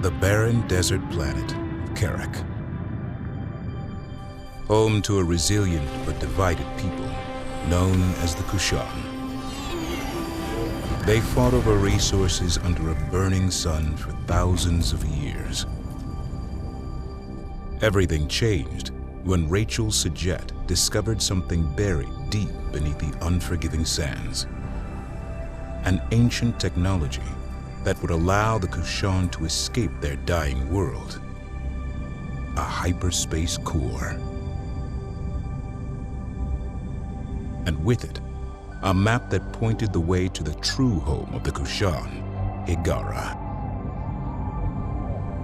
the barren desert planet of Karak. Home to a resilient but divided people known as the Kushan. They fought over resources under a burning sun for thousands of years. Everything changed when Rachel Sajet discovered something buried deep beneath the unforgiving sands. An ancient technology that would allow the Kushan to escape their dying world. A hyperspace core. And with it, a map that pointed the way to the true home of the Kushan, Hiigara.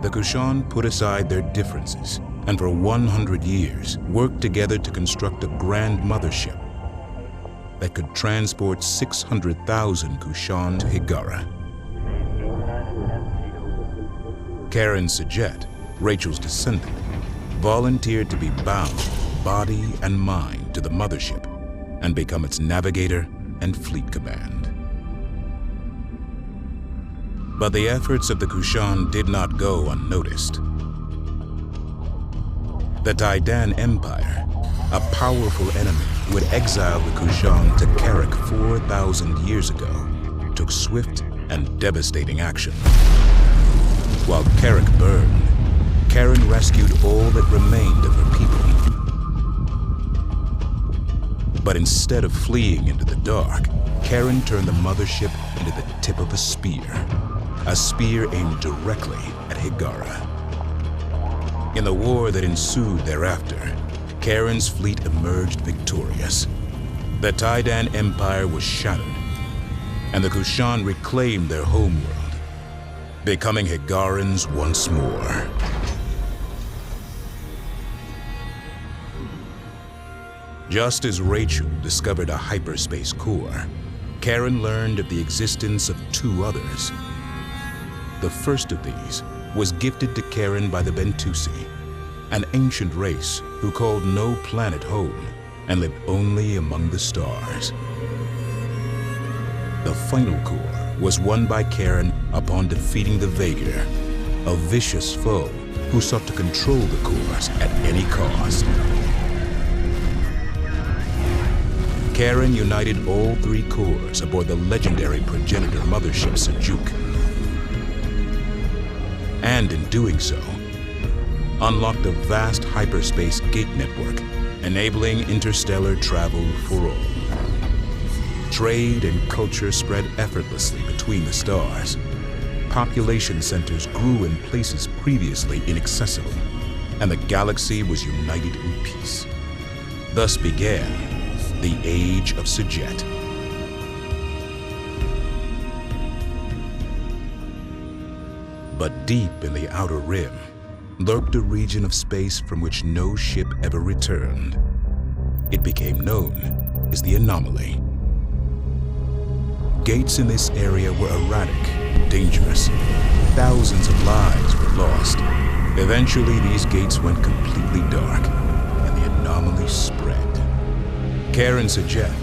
The Kushan put aside their differences and for 100 years worked together to construct a grand mothership that could transport 600,000 Kushan to Hiigara. Karen Sajet, Rachel's descendant, volunteered to be bound body and mind to the mothership and become its navigator and fleet command. But the efforts of the Kushan did not go unnoticed. The Titan Empire, a powerful enemy who had exiled the Kushan to Karak 4,000 years ago, took swift and devastating action. While Karak burned, Karen rescued all that remained of her people. But instead of fleeing into the dark, Karen turned the mothership into the tip of a spear aimed directly at Hiigara. In the war that ensued thereafter, Karen's fleet emerged victorious. The Titan Empire was shattered, and the Kushan reclaimed their homeworld, becoming Hiigarans once more. Just as Rachel discovered a hyperspace core, Karen learned of the existence of two others. The first of these was gifted to Karen by the Bentusi, an ancient race who called no planet home and lived only among the stars. The final core was won by Karen upon defeating the Vaegir, a vicious foe who sought to control the cores at any cost. Karen united all three cores aboard the legendary progenitor mothership Sajuk. And in doing so, unlocked a vast hyperspace gate network, enabling interstellar travel for all. Trade and culture spread effortlessly between the stars. Population centers grew in places previously inaccessible, and the galaxy was united in peace. Thus began the Age of Sajet. But deep in the outer rim lurked a region of space from which no ship ever returned. It became known as the Anomaly. Gates in this area were erratic, dangerous. Thousands of lives were lost. Eventually, these gates went completely dark, and the anomaly spread. Karen Sajet,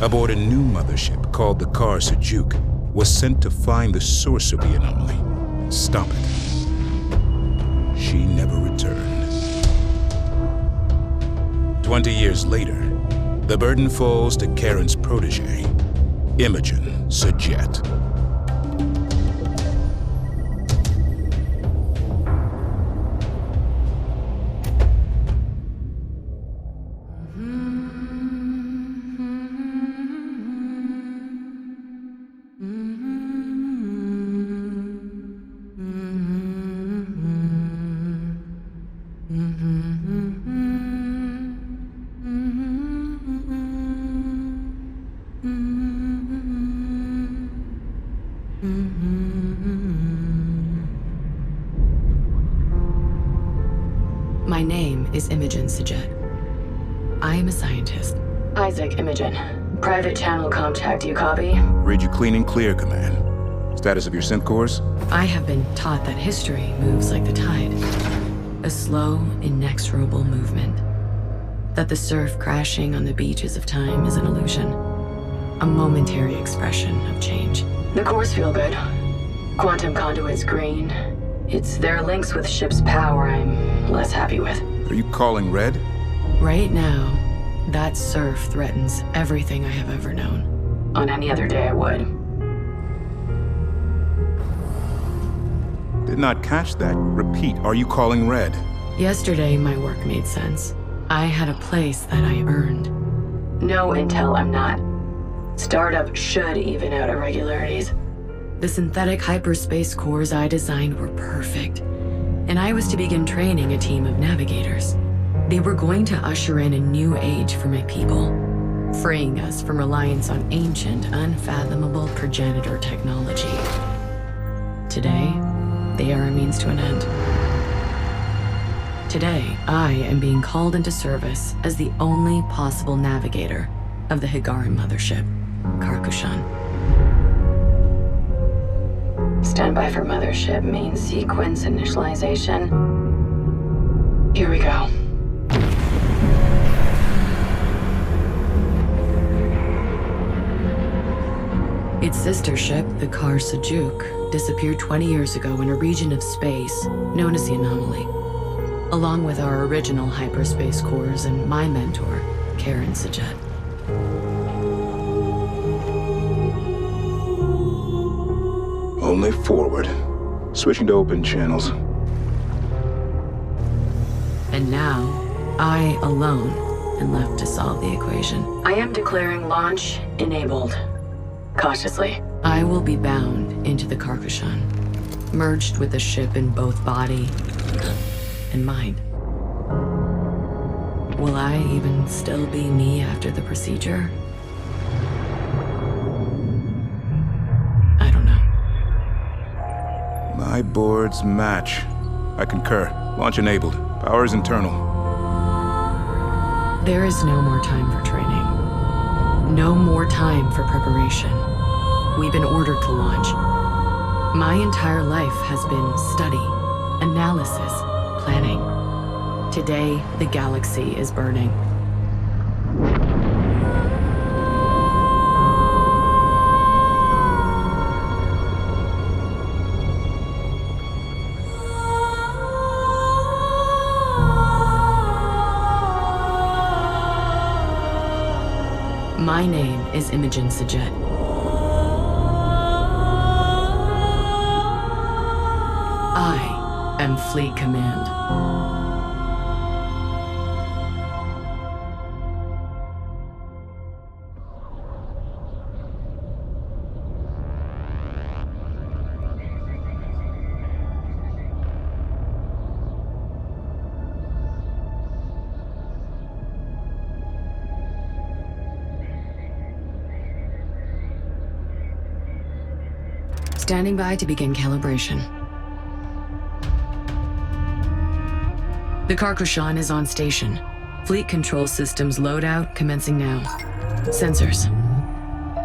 aboard a new mothership called the Kar Sajuk, was sent to find the source of the anomaly and stop it. She never returned. 20 years later, the burden falls to Karen's protege, Imagin Sajet. My name is Imagin Sajet. I am a scientist. Isaac Imagin. Private channel contact, you copy? Read you clean and clear, Command. Status of your synth cores? I have been taught that history moves like the tide. A slow, inexorable movement. That the surf crashing on the beaches of time is an illusion. A momentary expression of change. The cores feel good. Quantum conduits green. It's their links with ship's power I'm less happy with. Are you calling Red? Right now, that surf threatens everything I have ever known. On any other day, I would. Did not catch that. Repeat, are you calling Red? Yesterday, my work made sense. I had a place that I earned. No intel, I'm not. Startup should even out irregularities. The synthetic hyperspace cores I designed were perfect, and I was to begin training a team of navigators. They were going to usher in a new age for my people, freeing us from reliance on ancient, unfathomable progenitor technology. Today, they are a means to an end. Today, I am being called into service as the only possible navigator of the Higaran Mothership, Kushan. Standby for Mothership main sequence initialization. Here we go. Its sister ship, the Kar Sajuk, disappeared 20 years ago in a region of space known as the Anomaly, along with our original hyperspace cores and my mentor, Karen Sajet. Only forward. Switching to open channels. And now, I alone am left to solve the equation. I am declaring launch enabled. Cautiously. I will be bound into the Kushan, merged with the ship in both body and mind. Will I even still be me after the procedure? I don't know. My boards match. I concur. Launch enabled. Power is internal. There is no more time for training. No more time for preparation. We've been ordered to launch. My entire life has been study, analysis, planning. Today, the galaxy is burning. My name is Imagin Sajet. I am Fleet Command. Standing by to begin calibration. The Kushan is on station. Fleet control systems loadout commencing now. Sensors.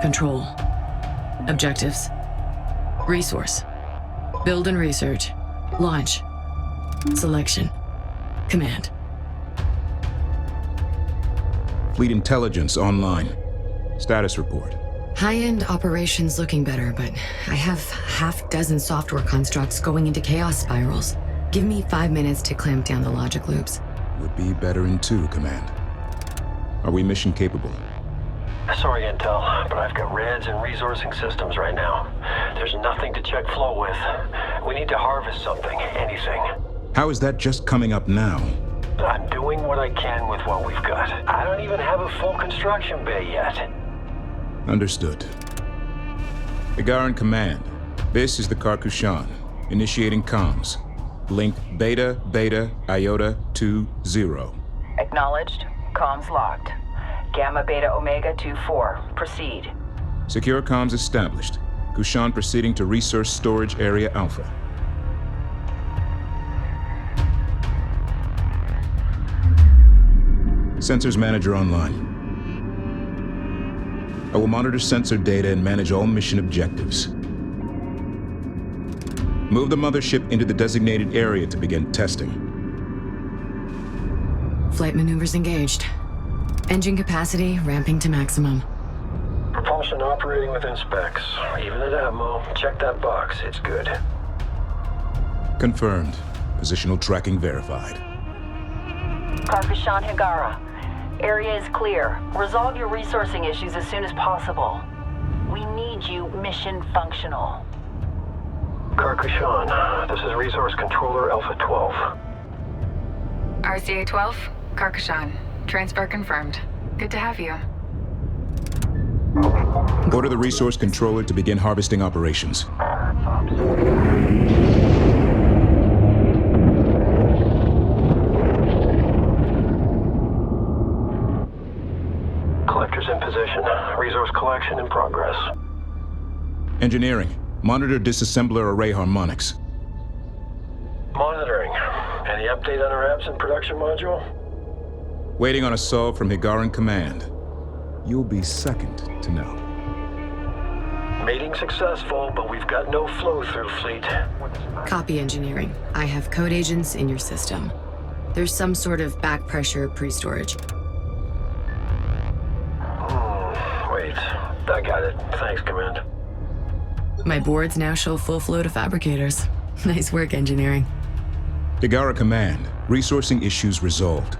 Control. Objectives. Resource. Build and research. Launch. Selection. Command. Fleet intelligence online. Status report. High-end operations looking better, but I have half dozen software constructs going into chaos spirals. Give me 5 minutes to clamp down the logic loops. Would be better in 2, Command. Are we mission capable? Sorry, Intel, but I've got reds and resourcing systems right now. There's nothing to check flow with. We need to harvest something, anything. How is that just coming up now? I'm doing what I can with what we've got. I don't even have a full construction bay yet. Understood. Higaran Command, this is the Kushan. Initiating comms. Link Beta Beta Iota 20. Acknowledged. Comms locked. Gamma Beta Omega 24. Proceed. Secure comms established. Kushan proceeding to Resource Storage Area Alpha. Sensors Manager online. I will monitor sensor data and manage all mission objectives. Move the Mothership into the designated area to begin testing. Flight maneuvers engaged. Engine capacity ramping to maximum. Propulsion operating within specs. Even at Atmo, check that box, it's good. Confirmed. Positional tracking verified. Kushan Higara. Area is clear. Resolve your resourcing issues as soon as possible. We need you mission functional. Kushan, this is Resource Controller Alpha 12. RCA-12, Kushan. Transfer confirmed. Good to have you. Order the resource controller to begin harvesting operations. Collectors in position. Resource collection in progress. Engineering. Monitor disassembler array harmonics. Monitoring. Any update on our absent production module? Waiting on a solve from Higaran Command. You'll be second to know. Mating successful, but we've got no flow-through fleet. Copy engineering. I have code agents in your system. There's some sort of back pressure pre-storage. Wait. I got it. Thanks, Command. My boards now show full flow to fabricators. Nice work, engineering. Higara Command. Resourcing issues resolved.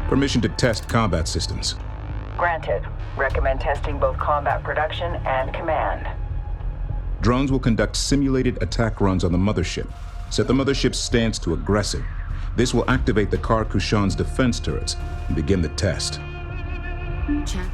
Permission to test combat systems. Granted. Recommend testing both combat production and command. Drones will conduct simulated attack runs on the Mothership. Set the Mothership's stance to aggressive. This will activate the Kushan's defense turrets and begin the test. Check.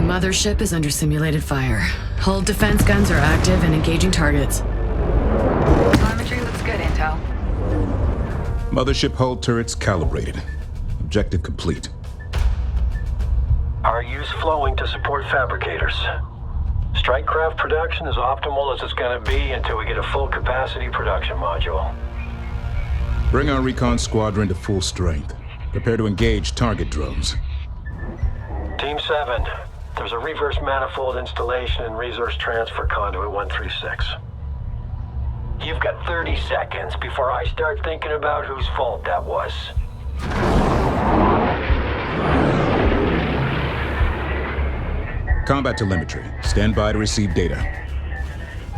Mothership is under simulated fire. Hull defense guns are active and engaging targets. Telemetry looks good, Intel. Mothership hull turrets calibrated. Objective complete. RU's flowing to support fabricators. Strikecraft production is optimal as it's gonna be until we get a full capacity production module. Bring our recon squadron to full strength. Prepare to engage target drones. Team 7, there's a reverse manifold installation and resource transfer conduit 136. You've got 30 seconds before I start thinking about whose fault that was. Combat telemetry. Stand by to receive data.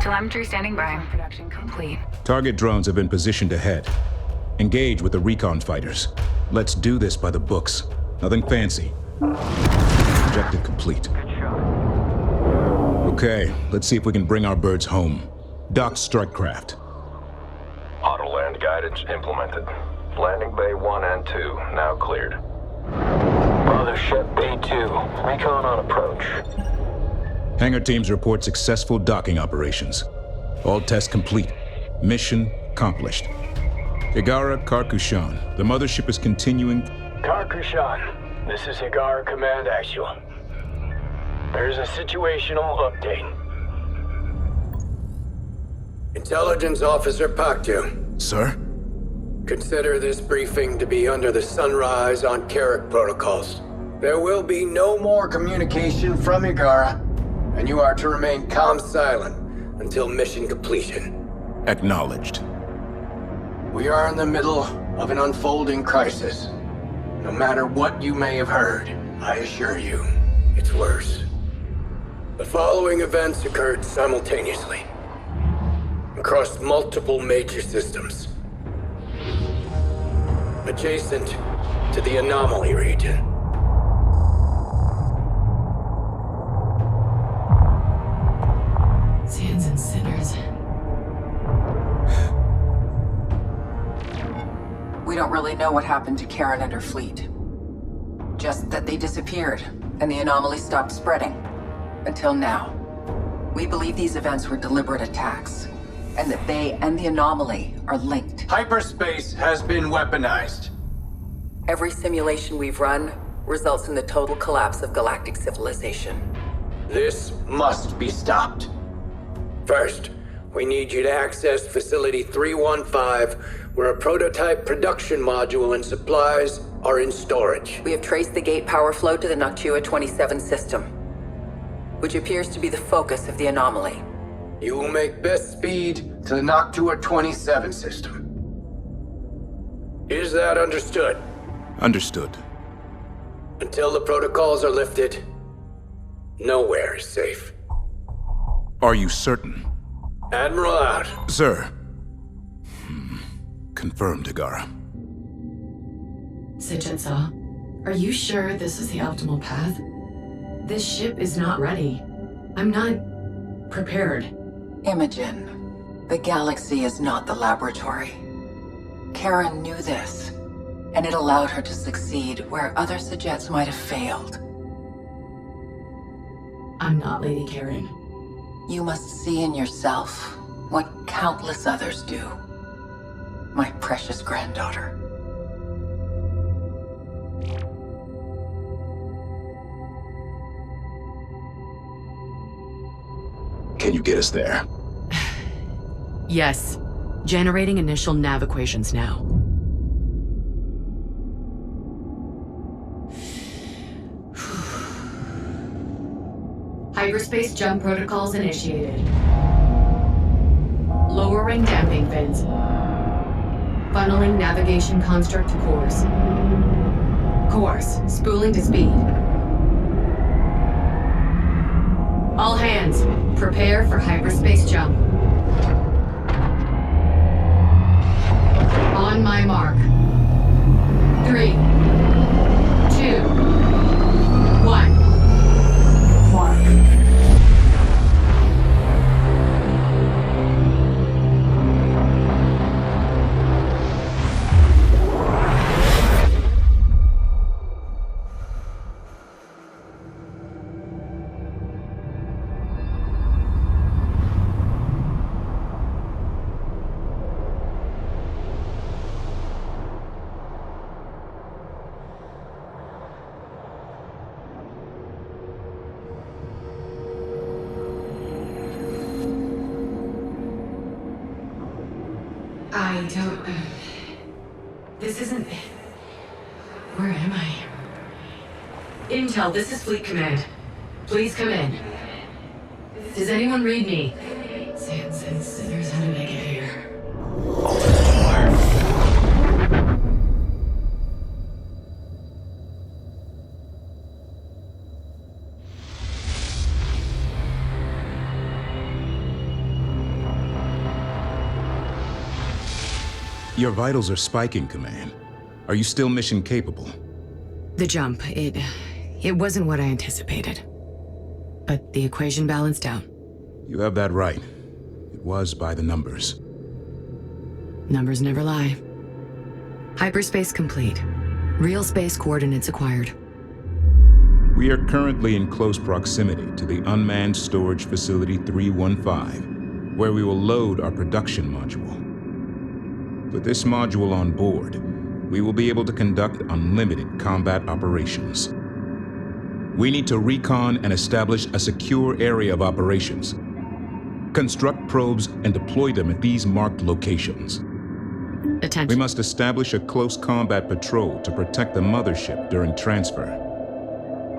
Telemetry standing by. Production complete. Target drones have been positioned ahead. Engage with the recon fighters. Let's do this by the books. Nothing fancy. Objective complete. Okay, let's see if we can bring our birds home. Dock strikecraft. Auto land guidance implemented. Landing bay 1 and 2 now cleared. Mothership Bay 2, recon on approach. Hangar teams report successful docking operations. All tests complete. Mission accomplished. Higara Kushan. The Mothership is continuing. Kushan, this is Higara Command Actual. There's a situational update. Intelligence Officer Paktu. Sir? Consider this briefing to be under the Sunrise on Carrick protocols. There will be no more communication from Higara, and you are to remain calm silent until mission completion. Acknowledged. We are in the middle of an unfolding crisis. No matter what you may have heard, I assure you, it's worse. The following events occurred simultaneously, across multiple major systems, adjacent to the anomaly region. Sands and sinners. We don't really know what happened to Karen and her fleet. Just that they disappeared, and the anomaly stopped spreading. Until now. We believe these events were deliberate attacks, and that they and the anomaly are linked. Hyperspace has been weaponized. Every simulation we've run results in the total collapse of galactic civilization. This must be stopped. First, we need you to access Facility 315, where a prototype production module and supplies are in storage. We have traced the gate power flow to the Noctua 27 system. which appears to be the focus of the anomaly. You will make best speed to the Noctua 27 system. Is that understood? Understood. Until the protocols are lifted, nowhere is safe. Are you certain? Admiral out. Sir. Confirmed, Higara. Sitchinsa, are you sure this is the optimal path? This ship is not ready. I'm not prepared. Imagin, the galaxy is not the laboratory. Karen knew this, and it allowed her to succeed where other Sejets might have failed. I'm not Lady Karen. You must see in yourself what countless others do. My precious granddaughter. Can you get us there? Yes. Generating initial nav equations now. Hyperspace jump protocols initiated. Lowering damping fins. Funneling navigation construct to course. Course, spooling to speed. All hands, prepare for hyperspace jump. On my mark. 3, 2, 1. Mark. I don't... This isn't... Where am I? Intel, this is Fleet Command. Please come in. Does anyone read me? Sands and sinners, how did I get here? Open the door. Your vitals are spiking, Command. Are you still mission capable? The jump, it wasn't what I anticipated. But the equation balanced out. You have that right. It was by the numbers. Numbers never lie. Hyperspace complete. Real space coordinates acquired. We are currently in close proximity to the Unmanned Storage Facility 315, where we will load our production module. With this module on board, we will be able to conduct unlimited combat operations. We need to recon and establish a secure area of operations. Construct probes and deploy them at these marked locations. Attention. We must establish a close combat patrol to protect the Mothership during transfer.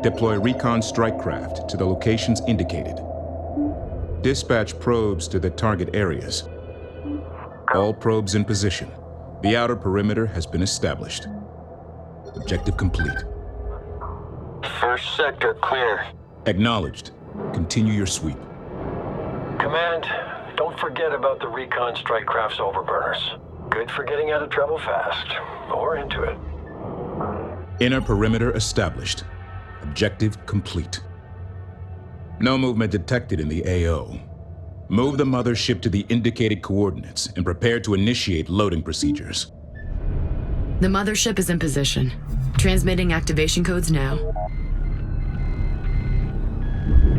Deploy recon strike craft to the locations indicated. Dispatch probes to the target areas. All probes in position. The outer perimeter has been established. Objective complete. First sector clear. Acknowledged. Continue your sweep. Command, don't forget about the recon strike craft's overburners. Good for getting out of trouble fast. Or into it. Inner perimeter established. Objective complete. No movement detected in the AO. Move the Mothership to the indicated coordinates and prepare to initiate loading procedures. The Mothership is in position. Transmitting activation codes now.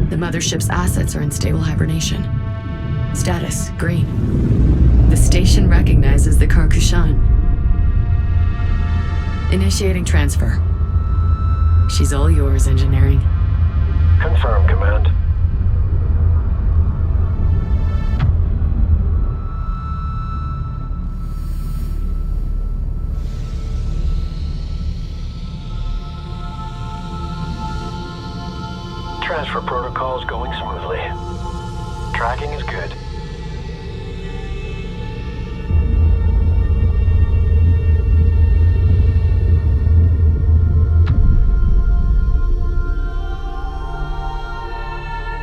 The Mothership's assets are in stable hibernation. Status, green. The station recognizes the car Kushan. Initiating transfer. She's all yours, engineering. Confirm, Command. Transfer protocols go Everything is good.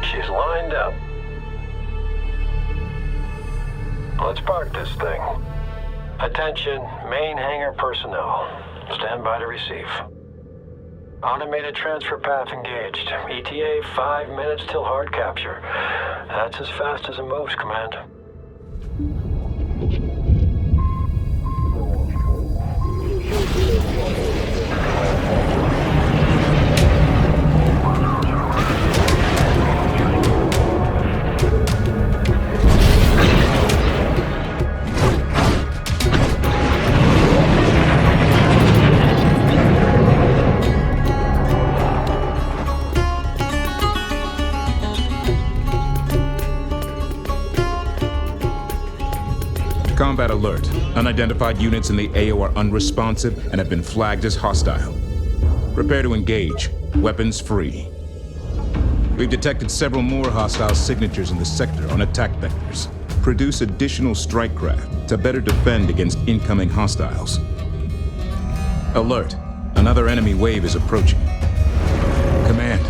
She's lined up. Let's park this thing. Attention, main hangar personnel. Stand by to receive. Automated transfer path engaged. ETA 5 minutes till hard capture. That's as fast as it moves, Command. Combat alert. Unidentified units in the AO are unresponsive and have been flagged as hostile. Prepare to engage. Weapons free. We've detected several more hostile signatures in the sector on attack vectors. Produce additional strike craft to better defend against incoming hostiles. Alert. Another enemy wave is approaching. Command,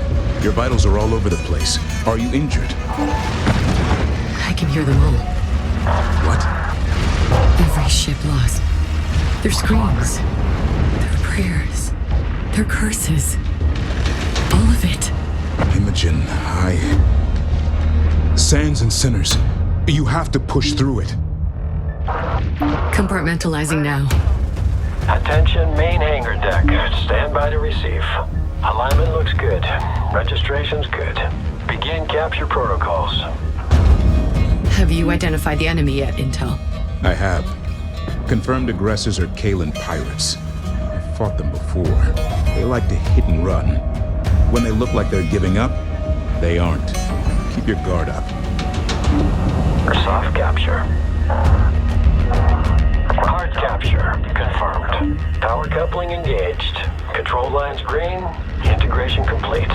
your vitals are all over the place. Are you injured? I can hear them all. What? Every ship lost. Their screams. Their prayers. Their curses. All of it. Imagin, Sands and sinners. You have to push through it. Compartmentalizing now. Attention, main hangar deck. Stand by to receive. Alignment looks good. Registration's good. Begin capture protocols. Have you identified the enemy yet, Intel? I have. Confirmed aggressors are Kalan pirates. I've fought them before. They like to hit and run. When they look like they're giving up, they aren't. Keep your guard up. Soft capture. Hard capture. Confirmed. Power coupling engaged. Control lines green. Integration complete.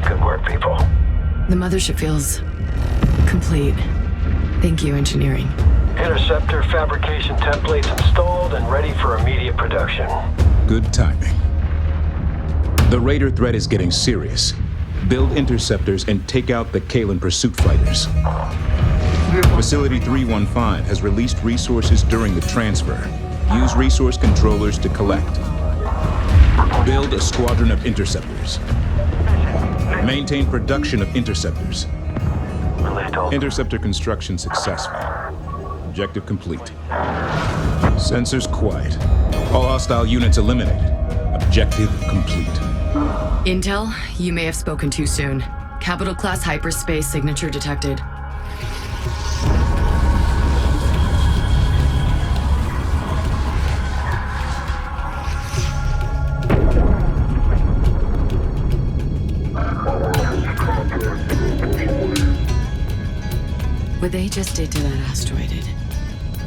Good work, people. The mothership feels complete. Thank you, engineering. Interceptor fabrication templates installed and ready for immediate production. Good timing. The Raider threat is getting serious. Build interceptors and take out the Kalan pursuit fighters. Facility 315 has released resources during the transfer. Use resource controllers to collect. Build a squadron of interceptors. Maintain production of interceptors. Interceptor construction successful. Objective complete. Sensors quiet. All hostile units eliminated. Objective complete. Intel, you may have spoken too soon. Capital class hyperspace signature detected. What they just did to that asteroid, it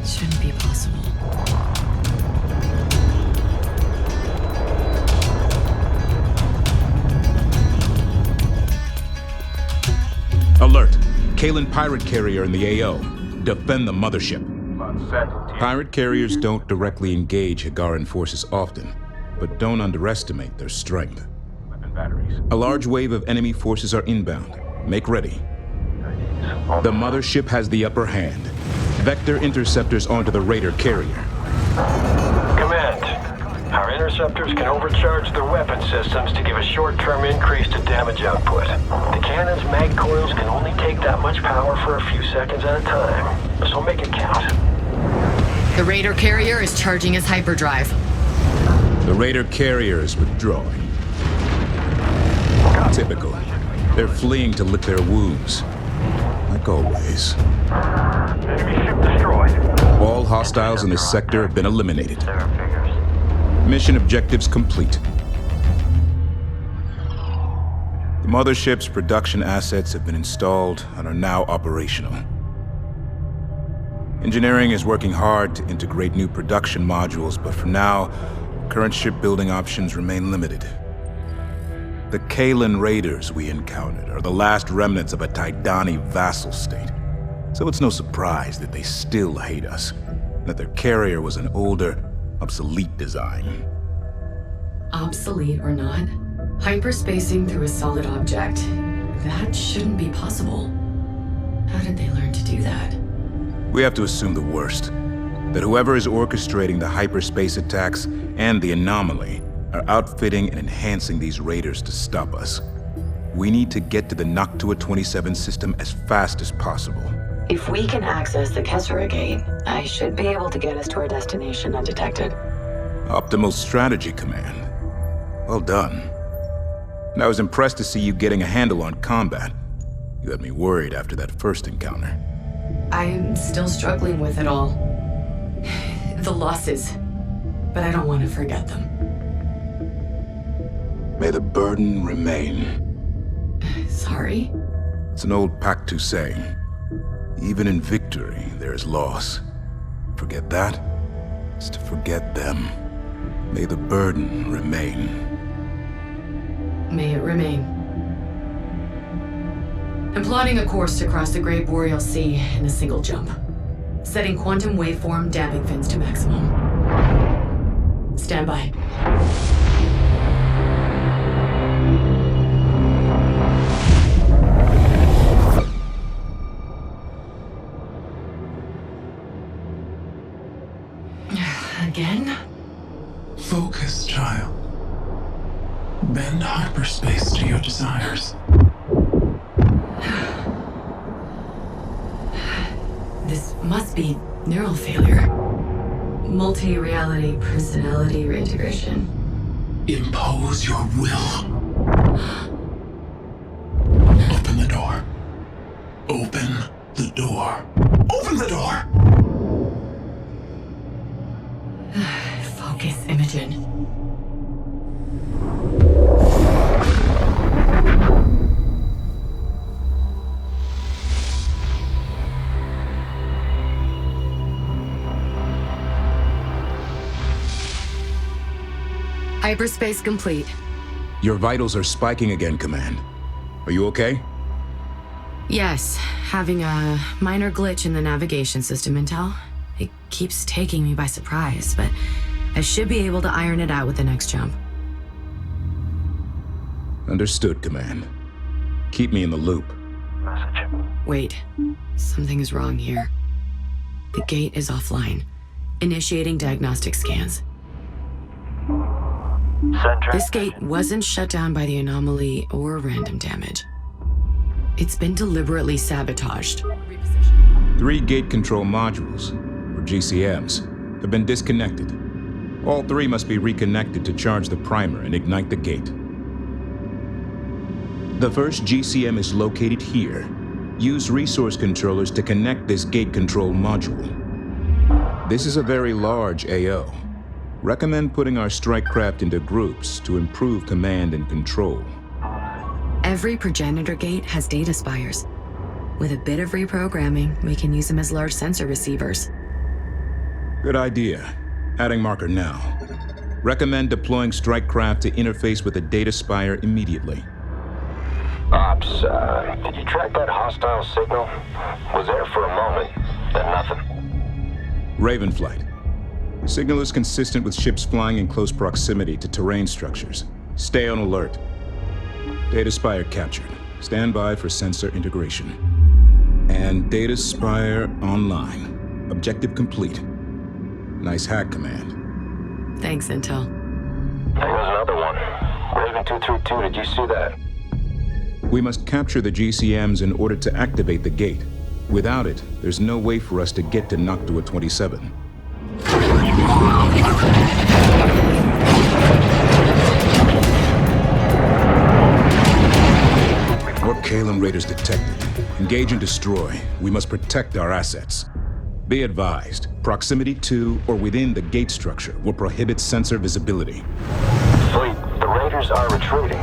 shouldn't be possible. Alert! Kalan pirate carrier in the AO. Defend the mothership. Pirate carriers don't directly engage Higaran forces often, but don't underestimate their strength. A large wave of enemy forces are inbound. Make ready. The mothership has the upper hand. Vector interceptors onto the Raider carrier. Command, our interceptors can overcharge their weapon systems to give a short-term increase to damage output. The cannon's mag coils can only take that much power for a few seconds at a time, so make it count. The Raider carrier is charging his hyperdrive. The Raider carrier is withdrawing. Typical. They're fleeing to lick their wounds. Like always. Enemy ship destroyed. All hostiles in this sector have been eliminated. Mission objectives complete. The mothership's production assets have been installed and are now operational. Engineering is working hard to integrate new production modules, but for now, current shipbuilding options remain limited. The Kalan raiders we encountered are the last remnants of a Tidani vassal state. So it's no surprise that they still hate us. That their carrier was an older, obsolete design. Obsolete or not, hyperspacing through a solid object, that shouldn't be possible. How did they learn to do that? We have to assume the worst. That whoever is orchestrating the hyperspace attacks and the anomaly are outfitting and enhancing these raiders to stop us. We need to get to the Noctua 27 system as fast as possible. If we can access the Kessera Gate, I should be able to get us to our destination undetected. Optimal strategy, Command. Well done. And I was impressed to see you getting a handle on combat. You had me worried after that first encounter. I'm still struggling with it all. The losses. But I don't want to forget them. May the burden remain. Sorry? It's an old Pactu saying. Even in victory, there is loss. Forget that, is to forget them. May the burden remain. May it remain. I'm plotting a course to cross the Great Boreal Sea in a single jump. Setting quantum waveform damping fins to maximum. Stand by. Again? Focus, child. Bend hyperspace to your desires. This must be neural failure. Multi-reality personality reintegration. Impose your will. Open the door. Open the door. Open the door! Focus, Imagin. Hyperspace complete. Your vitals are spiking again, Command. Are you okay? Yes, having a minor glitch in the navigation system, Intel. It keeps taking me by surprise, but I should be able to iron it out with the next jump. Understood, Command. Keep me in the loop. Message. Wait, something is wrong here. The gate is offline. Initiating diagnostic scans. This gate wasn't shut down by the anomaly or random damage. It's been deliberately sabotaged. 3 gate control modules, or GCMs, have been disconnected. All 3 must be reconnected to charge the primer and ignite the gate. The first GCM is located here. Use resource controllers to connect this gate control module. This is a very large AO. Recommend putting our strike craft into groups to improve command and control. Every progenitor gate has data spires. With a bit of reprogramming, we can use them as large sensor receivers. Good idea. Adding marker now. Recommend deploying strike craft to interface with the data spire immediately. Ops, did you track that hostile signal? Was there for a moment, then nothing. Raven flight. Signal is consistent with ships flying in close proximity to terrain structures. Stay on alert. Data spire captured. Stand by for sensor integration. And data spire online. Objective complete. Nice hack, Command. Thanks, Intel. There goes another one. Raven 232, did you see that? We must capture the GCMs in order to activate the gate. Without it, there's no way for us to get to Noctua 27. More Kalin raiders detected. Engage and destroy. We must protect our assets. Be advised, proximity to or within the gate structure will prohibit sensor visibility. Fleet, the raiders are retreating.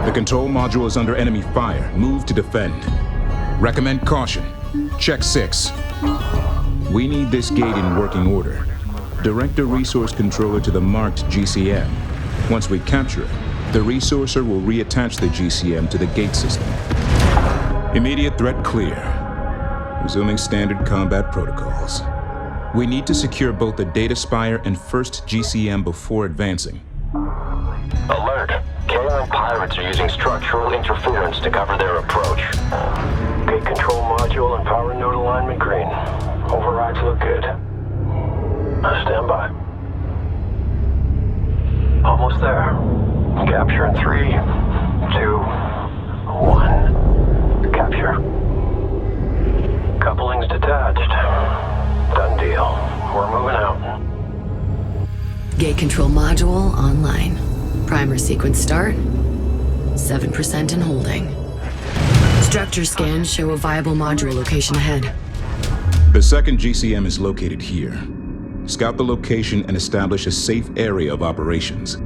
The control module is under enemy fire. Move to defend. Recommend caution. Check 6. We need this gate in working order. Direct a resource controller to the marked GCM. Once we capture it, the resourcer will reattach the GCM to the gate system. Immediate threat clear. Resuming standard combat protocols. We need to secure both the data spire and first GCM before advancing. Alert! K-line pirates are using structural interference to cover their approach. Gate control module and power node alignment green. Overrides look good. Stand by. Almost there. Capture in 3, 2, 1. Capture. Coupling's detached. Done deal. We're moving out. Gate control module online. Primer sequence start. 7% in holding. Structure scans show a viable module location ahead. The second GCM is located here. Scout the location and establish a safe area of operations.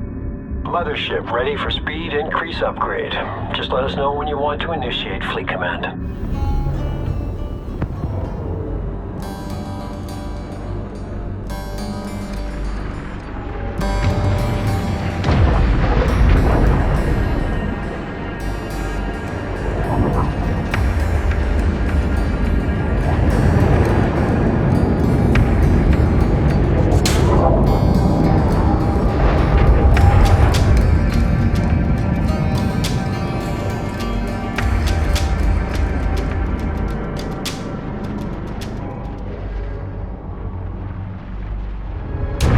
Mothership ready for speed increase upgrade. Just let us know when you want to initiate fleet command.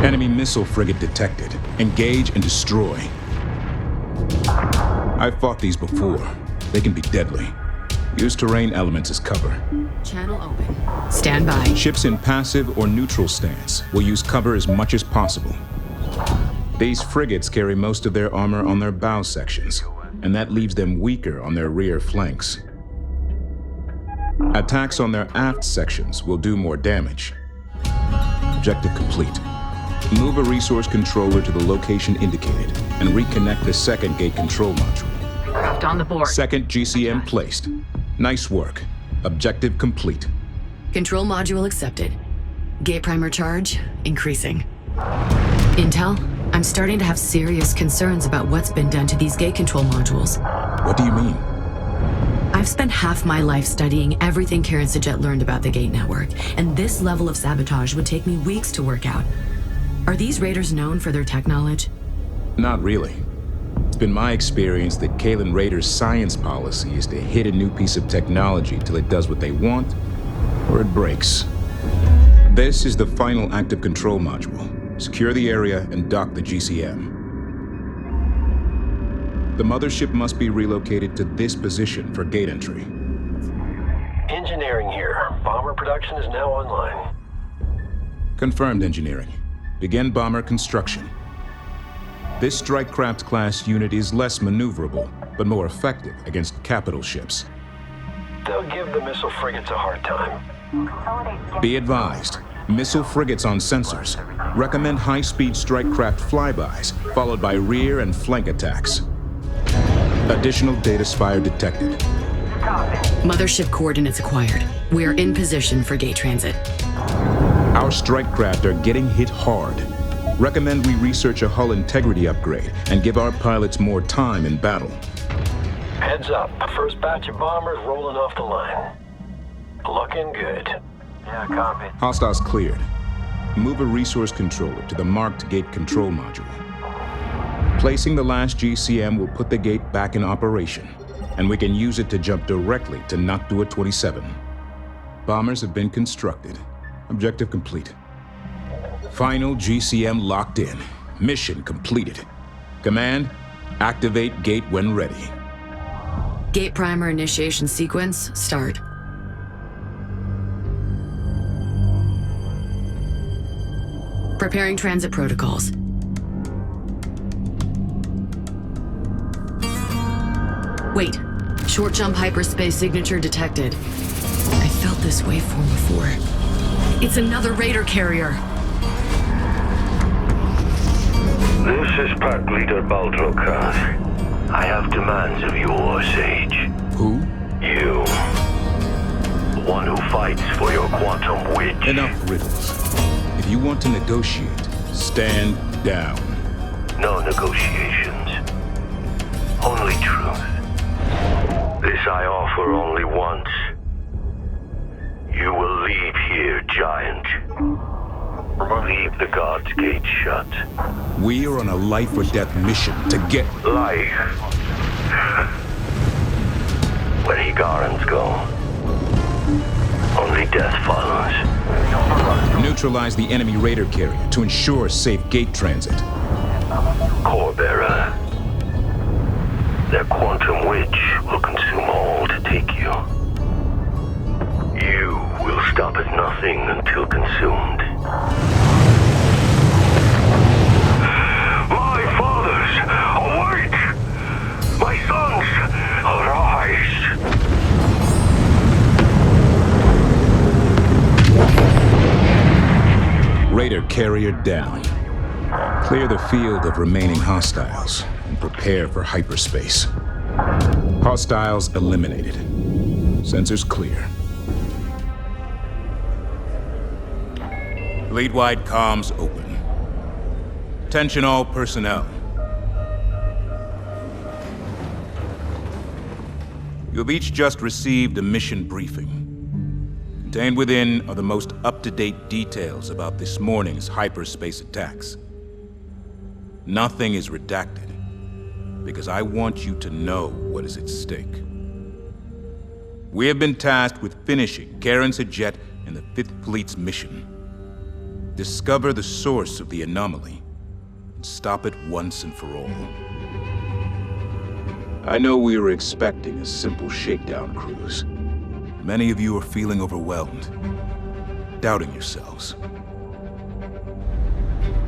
Enemy missile frigate detected. Engage and destroy. I've fought these before. They can be deadly. Use terrain elements as cover. Channel open. Stand by. Ships in passive or neutral stance will use cover as much as possible. These frigates carry most of their armor on their bow sections, and that leaves them weaker on their rear flanks. Attacks on their aft sections will do more damage. Objective complete. Move a resource controller to the location indicated and reconnect the second gate control module. Craft on the board. Second GCM placed. Nice work. Objective complete. Control module accepted. Gate primer charge increasing. Intel, I'm starting to have serious concerns about what's been done to these gate control modules. What do you mean? I've spent half my life studying everything Karen Sajet learned about the gate network, and this level of sabotage would take me weeks to work out. Are these raiders known for their tech knowledge? Not really. It's been my experience that Kalen Raiders' science policy is to hit a new piece of technology till it does what they want, or it breaks. This is the final active control module. Secure the area and dock the GCM. The mothership must be relocated to this position for gate entry. Engineering here. Bomber production is now online. Confirmed, engineering. Begin bomber construction. This strike craft class unit is less maneuverable, but more effective against capital ships. They'll give the missile frigates a hard time. Be advised, missile frigates on sensors. Recommend high-speed strike craft flybys, followed by rear and flank attacks. Additional data spire detected. Mothership coordinates acquired. We are in position for gate transit. Our strike craft are getting hit hard. Recommend we research a hull integrity upgrade and give our pilots more time in battle. Heads up. First batch of bombers rolling off the line. Looking good. Yeah, copy. Hostiles cleared. Move a resource controller to the marked gate control module. Placing the last GCM will put the gate back in operation, and we can use it to jump directly to Noctua 27. Bombers have been constructed. Objective complete. Final GCM locked in. Mission completed. Command, activate gate when ready. Gate primer initiation sequence, start. Preparing transit protocols. Wait, short jump hyperspace signature detected. I felt this waveform before. It's another Raider carrier. This is Pack Leader Baldrokas. I have demands of you, Sage. Who? You. The one who fights for your quantum witch. Enough riddles. If you want to negotiate, stand down. No negotiations. Only truth. This I offer only once. You giant. Leave the God's Gate shut. We are on a life or death mission to get... Life? When Higarans go, only death follows. Neutralize the enemy raider carrier to ensure safe gate transit. Core bearer. Their quantum witch will consume all to take you. You will stop at nothing until consumed. My fathers, awake! My sons, arise! Raider carrier down. Clear the field of remaining hostiles and prepare for hyperspace. Hostiles eliminated. Sensors clear. Fleet-wide comms open. Attention all personnel. You have each just received a mission briefing. Contained within are the most up-to-date details about this morning's hyperspace attacks. Nothing is redacted, because I want you to know what is at stake. We have been tasked with finishing Karen's Jet and the 5th Fleet's mission. Discover the source of the anomaly, and stop it once and for all. I know we were expecting a simple shakedown cruise. Many of you are feeling overwhelmed, doubting yourselves.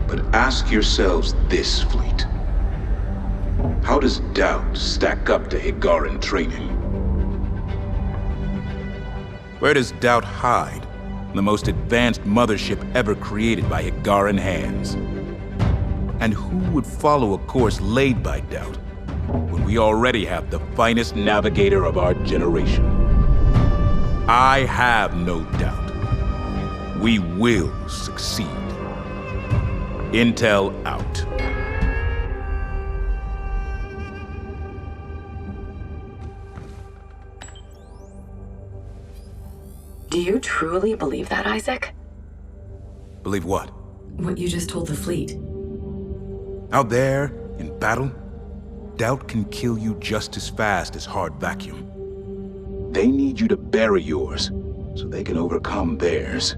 But ask yourselves this, Fleet. How does doubt stack up to Higaran training? Where does doubt hide in the most advanced mothership ever created by Higaran hands? And who would follow a course laid by doubt when we already have the finest navigator of our generation? I have no doubt. We will succeed. Intel out. Do you truly believe that, Isaac? Believe what? What you just told the fleet. Out there, in battle, doubt can kill you just as fast as hard vacuum. They need you to bury yours, so they can overcome theirs.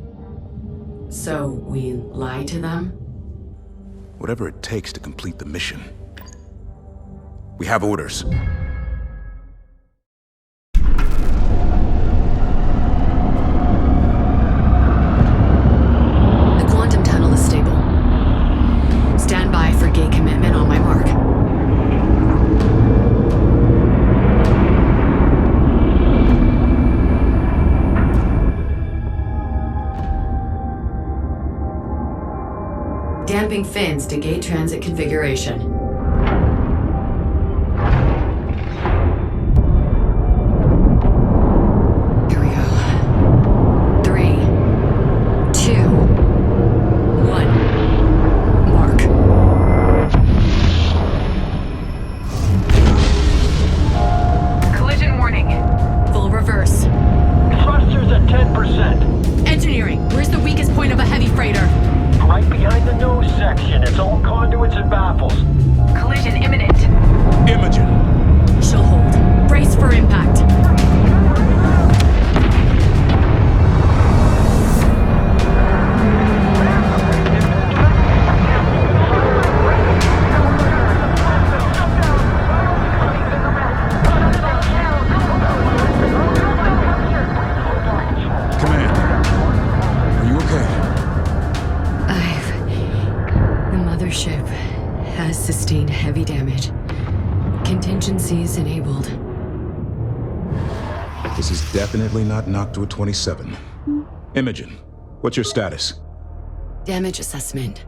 So, we lie to them? Whatever it takes to complete the mission. We have orders. The quantum tunnel is stable. Stand by for gate commitment on my mark. Damping fins to gate transit configuration. Here we go. 3, 2, 1. Mark. Collision warning. Full reverse. Thrusters at 10%. Engineering, where's the weakest point of a heavy freighter? Right behind the nose section. It's all conduits and baffles. Collision imminent. Imagin. She'll hold. Brace for impact. Command. Are you okay? The mothership has sustained heavy damage. Contingencies enabled. This is definitely not Noctua 27. Imagin, what's your status? Damage assessment.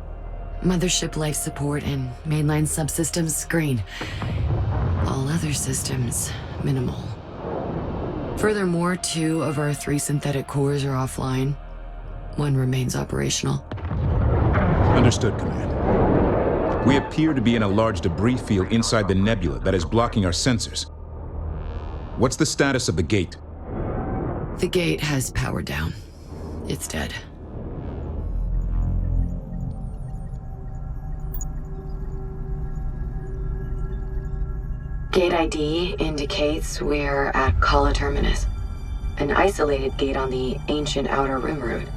Mothership life support and mainline subsystems green. All other systems minimal. Furthermore, 2 of our 3 synthetic cores are offline. 1 remains operational. Understood, Command. We appear to be in a large debris field inside the nebula that is blocking our sensors. What's the status of the gate? The gate has power down. It's dead. Gate ID indicates we're at Kala Terminus, an isolated gate on the ancient Outer Rim route.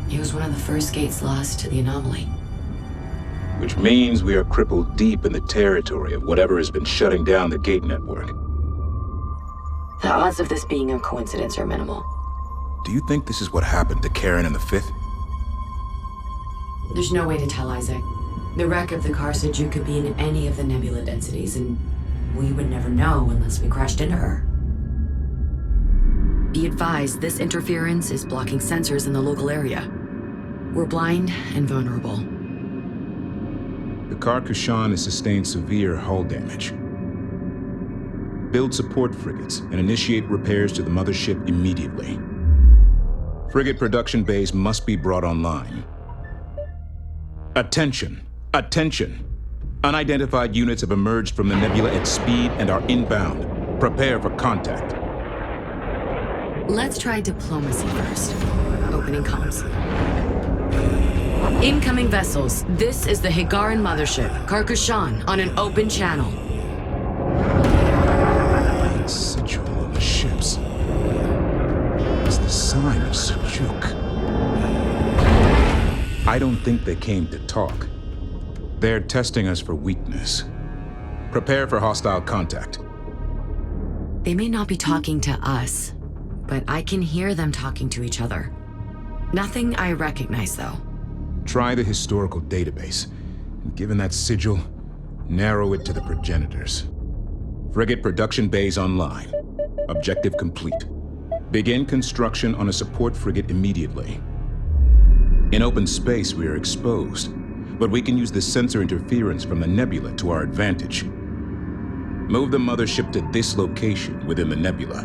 It was one of the first gates lost to the anomaly. Which means we are crippled deep in the territory of whatever has been shutting down the gate network. The odds of this being a coincidence are minimal. Do you think this is what happened to Karen and the Fifth? There's no way to tell, Isaac. The wreck of the car said you could be in any of the nebula densities, and we would never know unless we crashed into her. Be advised, this interference is blocking sensors in the local area. We're blind and vulnerable. The car Kushan has sustained severe hull damage. Build support frigates and initiate repairs to the Mothership immediately. Frigate production bays must be brought online. Attention! Attention! Unidentified units have emerged from the nebula at speed and are inbound. Prepare for contact. Let's try diplomacy first. Opening comms. Incoming vessels. This is the Higaran Mothership, Kushan, on an open channel. The sigil on the ships is the sign of Sujuk. I don't think they came to talk. They're testing us for weakness. Prepare for hostile contact. They may not be talking to us, but I can hear them talking to each other. Nothing I recognize, though. Try the historical database. Given that sigil, narrow it to the progenitors. Frigate production bays online. Objective complete. Begin construction on a support frigate immediately. In open space, we are exposed, but we can use the sensor interference from the nebula to our advantage. Move the Mothership to this location within the nebula.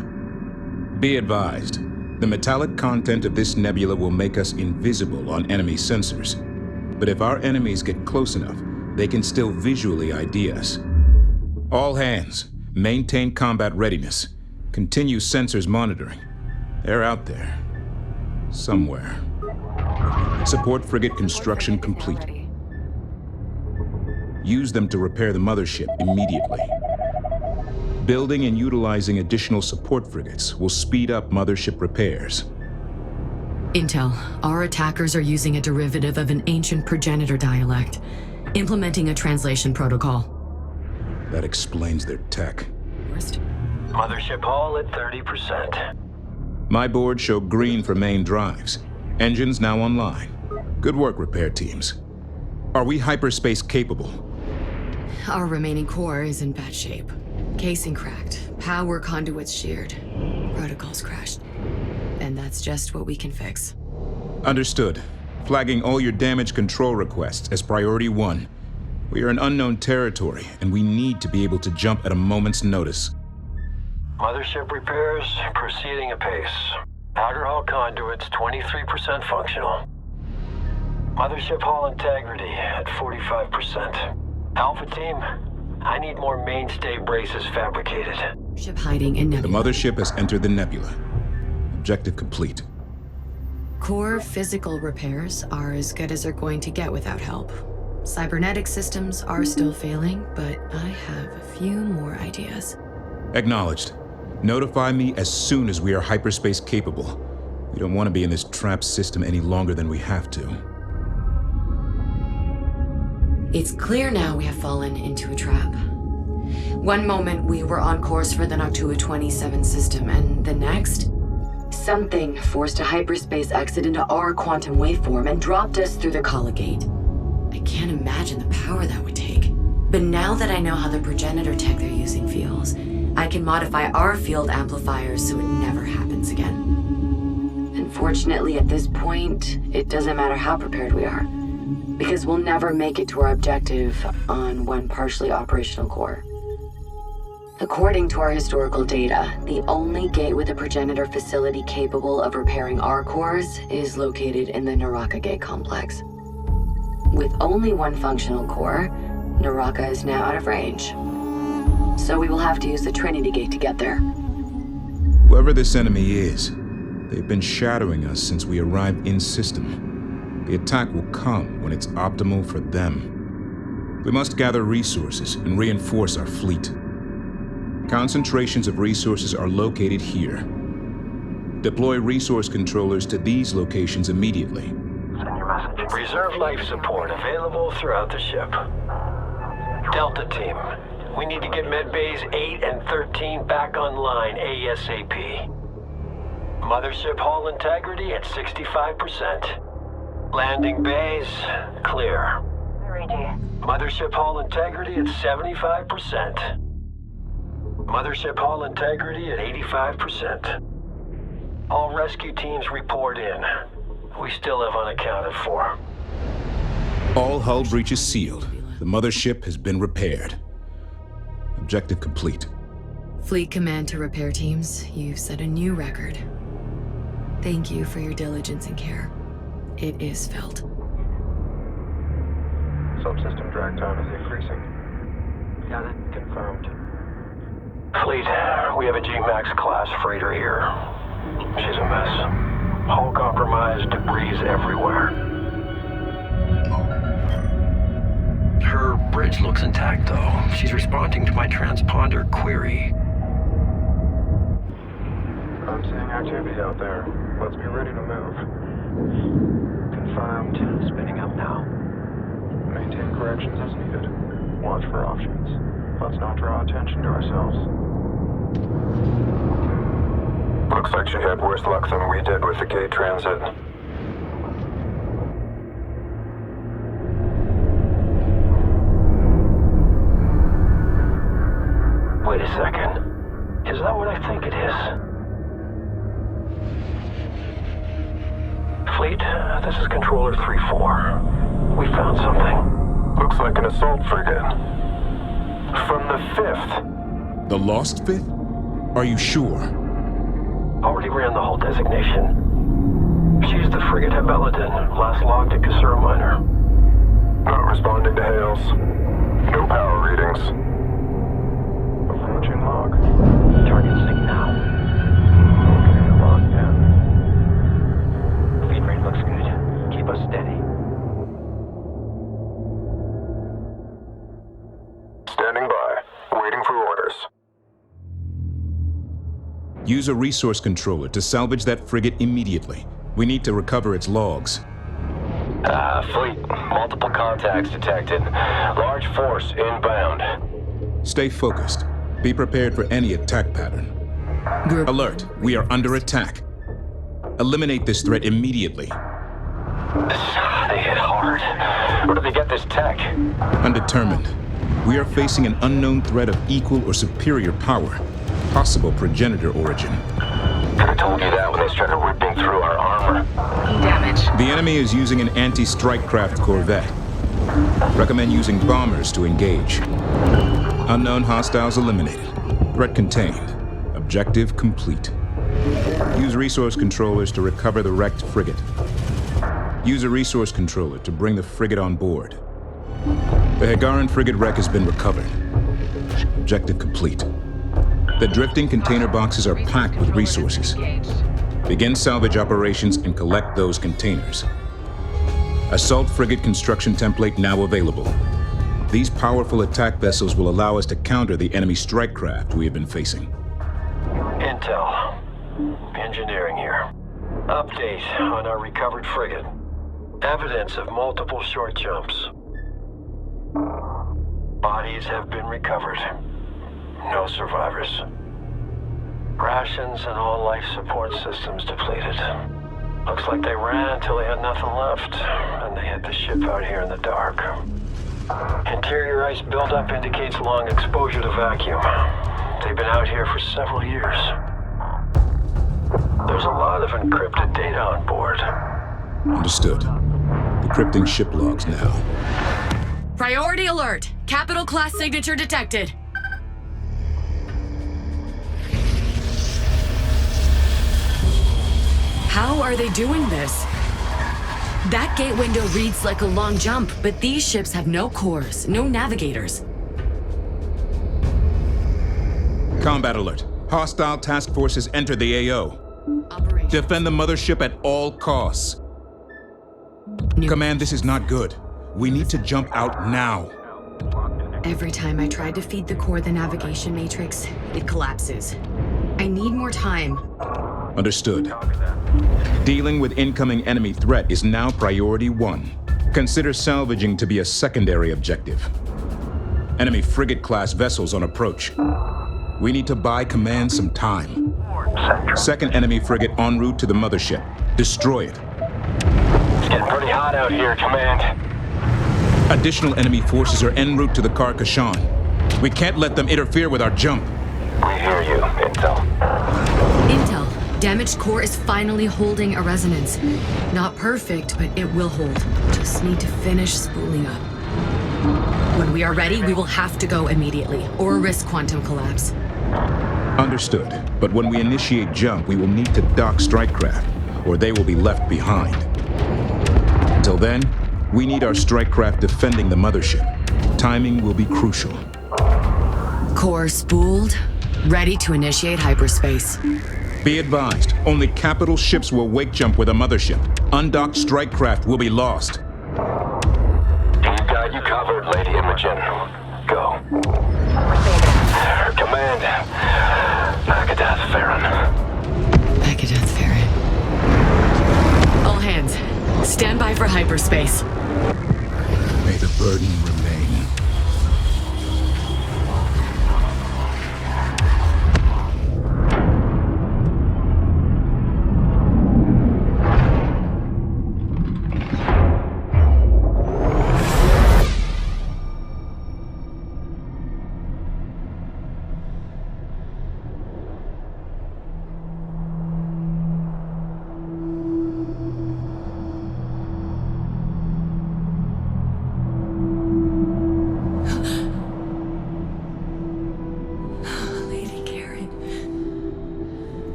Be advised, the metallic content of this nebula will make us invisible on enemy sensors. But if our enemies get close enough, they can still visually ID us. All hands, maintain combat readiness. Continue sensors monitoring. They're out there. Somewhere. Support frigate construction complete. Use them to repair the Mothership immediately. Building and utilizing additional support frigates will speed up Mothership repairs. Intel, our attackers are using a derivative of an ancient progenitor dialect, implementing a translation protocol. That explains their tech. Mothership hull at 30%. My board showed green for main drives. Engines now online. Good work, repair teams. Are we hyperspace capable? Our remaining core is in bad shape. Casing cracked, power conduits sheared, protocols crashed. And that's just what we can fix. Understood. Flagging all your damage control requests as priority 1. We are in unknown territory, and we need to be able to jump at a moment's notice. Mothership repairs proceeding apace. Outer hull conduits 23% functional. Mothership hull integrity at 45%. Alpha team, I need more mainstay braces fabricated. Ship hiding in nebula. The Mothership has entered the nebula. Objective complete. Core physical repairs are as good as they're going to get without help. Cybernetic systems are still failing, but I have a few more ideas. Acknowledged. Notify me as soon as we are hyperspace capable. We don't want to be in this trapped system any longer than we have to. It's clear now we have fallen into a trap. One moment we were on course for the Noctua 27 system, and the next, something forced a hyperspace exit into our quantum waveform and dropped us through the Kala Gate. I can't imagine the power that would take. But now that I know how the progenitor tech they're using feels, I can modify our field amplifiers so it never happens again. Unfortunately, at this point, it doesn't matter how prepared we are, because we'll never make it to our objective on one partially operational core. According to our historical data, the only gate with a progenitor facility capable of repairing our cores is located in the Naraka Gate complex. With only one functional core, Naraka is now out of range. So we will have to use the Trinity Gate to get there. Whoever this enemy is, they've been shadowing us since we arrived in system. The attack will come when it's optimal for them. We must gather resources and reinforce our fleet. Concentrations of resources are located here. Deploy resource controllers to these locations immediately. Send your message. Reserve life support available throughout the ship. Delta Team, we need to get medbays 8 and 13 back online ASAP. Mothership hull integrity at 65%. Landing bays, clear. Mothership hull integrity at 75%. Mothership hull integrity at 85%. All rescue teams report in. We still have unaccounted for. All hull breaches sealed. The mothership has been repaired. Objective complete. Fleet Command to repair teams, you've set a new record. Thank you for your diligence and care. It is felt. Subsystem drag time is increasing. Got it. Confirmed. Fleet, we have a G-Max class freighter here. She's a mess. Hull compromised, debris everywhere. Her bridge looks intact, though. She's responding to my transponder query. I'm seeing activity out there. Let's be ready to move. Confirmed. Spinning up now. Maintain corrections as needed. Watch for offshoots. Let's not draw attention to ourselves. Looks like she had worse luck than we did with the gate transit. Wait a second. Is that what I think it is? Fleet, this is Controller 3-4. We found something. Looks like an assault frigate. From the 5th. The Lost Fifth? Are you sure? Already ran the whole designation. She's the frigate Hebeladin, last logged at Kasura Minor. Not responding to hails. No power readings. Approaching log. Target sync now. Okay, log in. Feed rate looks good. Keep us steady. Standing by. Waiting for orders. Use a resource controller to salvage that frigate immediately. We need to recover its logs. Fleet. Multiple contacts detected. Large force inbound. Stay focused. Be prepared for any attack pattern. Group. Alert, we are under attack. Eliminate this threat immediately. They hit hard. Where did they get this tech? Undetermined. We are facing an unknown threat of equal or superior power. Possible progenitor origin. Could have told you that when they started ripping through our armor. Damage. The enemy is using an anti-strike craft corvette. Recommend using bombers to engage. Unknown hostiles eliminated. Threat contained. Objective complete. Use resource controllers to recover the wrecked frigate. Use a resource controller to bring the frigate on board. The Higaran frigate wreck has been recovered. Objective complete. The drifting container boxes are packed with resources. Begin salvage operations and collect those containers. Assault frigate construction template now available. These powerful attack vessels will allow us to counter the enemy strike craft we have been facing. Intel. Engineering here. Update on our recovered frigate. Evidence of multiple short jumps. Bodies have been recovered. No survivors. Rations and all life support systems depleted. Looks like they ran until they had nothing left, and they hit the ship out here in the dark. Interior ice buildup indicates long exposure to vacuum. They've been out here for several years. There's a lot of encrypted data on board. Understood. Decrypting ship logs now. Priority alert! Capital class signature detected. How are they doing this? That gate window reads like a long jump, but these ships have no cores, no navigators. Combat alert. Hostile task forces enter the AO. Operation. Defend the mothership at all costs. New- Command, this is not good. We need to jump out now. Every time I tried to feed the core the navigation matrix, it collapses. I need more time. Understood. Dealing with incoming enemy threat is now priority 1. Consider salvaging to be a secondary objective. Enemy frigate-class vessels on approach. We need to buy command some time. Second enemy frigate en route to the Mothership. Destroy it. It's getting pretty hot out here, Command. Additional enemy forces are en route to the car Kushan. We can't let them interfere with our jump. We hear you, Intel. Intel. Damaged core is finally holding a resonance. Not perfect, but it will hold. Just need to finish spooling up. When we are ready, we will have to go immediately, or risk quantum collapse. Understood. But when we initiate jump, we will need to dock strike craft, or they will be left behind. Until then, we need our strike craft defending the Mothership. Timing will be crucial. Core spooled, ready to initiate hyperspace. Be advised, only capital ships will wake jump with a Mothership. Undocked strike craft will be lost. We've got you covered, Lady Imagin. Go. Command. Akadath Farron. Akadath Farron. All hands, stand by for hyperspace. May the burden remain.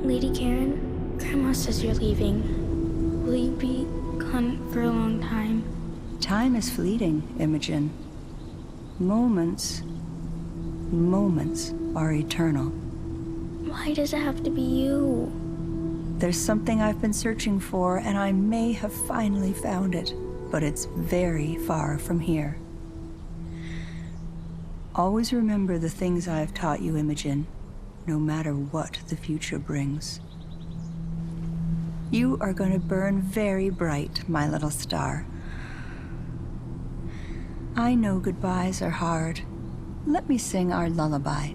Lady Karen, Grandma says you're leaving. Will you be gone for a long time? Time is fleeting, Imagin. Moments are eternal. Why does it have to be you? There's something I've been searching for, and I may have finally found it, but it's very far from here. Always remember the things I've taught you, Imagin, no matter what the future brings. You are going to burn very bright, my little star. I know goodbyes are hard. Let me sing our lullaby.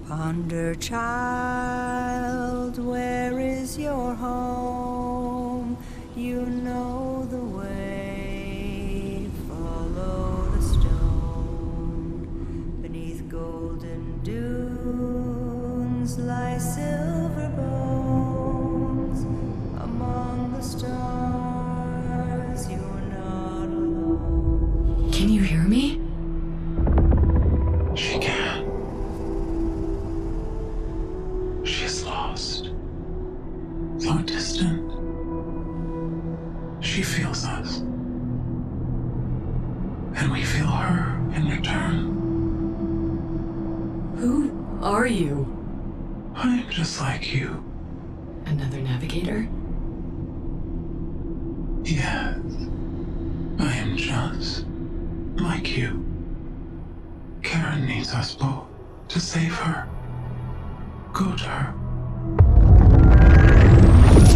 Ponder, child, where is your home? You know the way. Follow the stone. Beneath golden dunes lie silver bones. Among the stars, you're not alone. Can you hear me? She can. She's lost. Though distant, she feels us. And we feel her in return. Who are you? I'm just like you. Another navigator? Yes. I am just like you. Karen needs us both to save her. Go to her.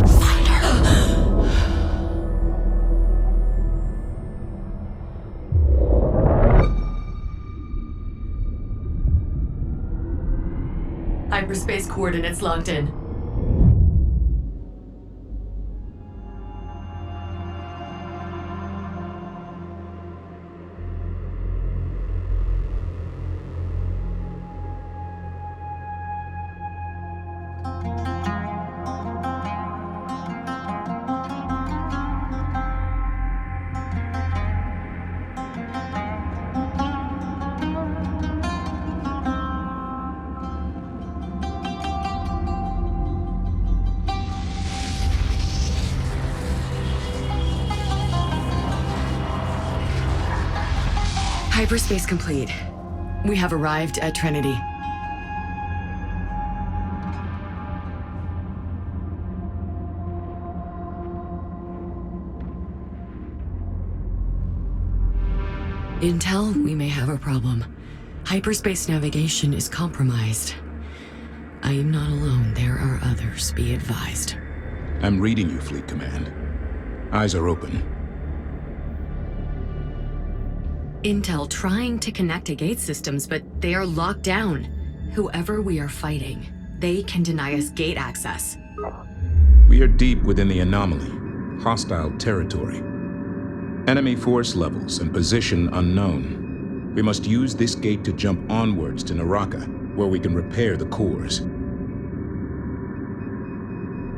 Find her! Hyperspace coordinates locked in. Hyperspace complete. We have arrived at Trinity. Intel, we may have a problem. Hyperspace navigation is compromised. I am not alone. There are others. Be advised. I'm reading you, Fleet Command. Eyes are open. Intel trying to connect to gate systems, but they are locked down. Whoever we are fighting, they can deny us gate access. We are deep within the anomaly. Hostile territory. Enemy force levels and position unknown. We must use this gate to jump onwards to Naraka, where we can repair the cores.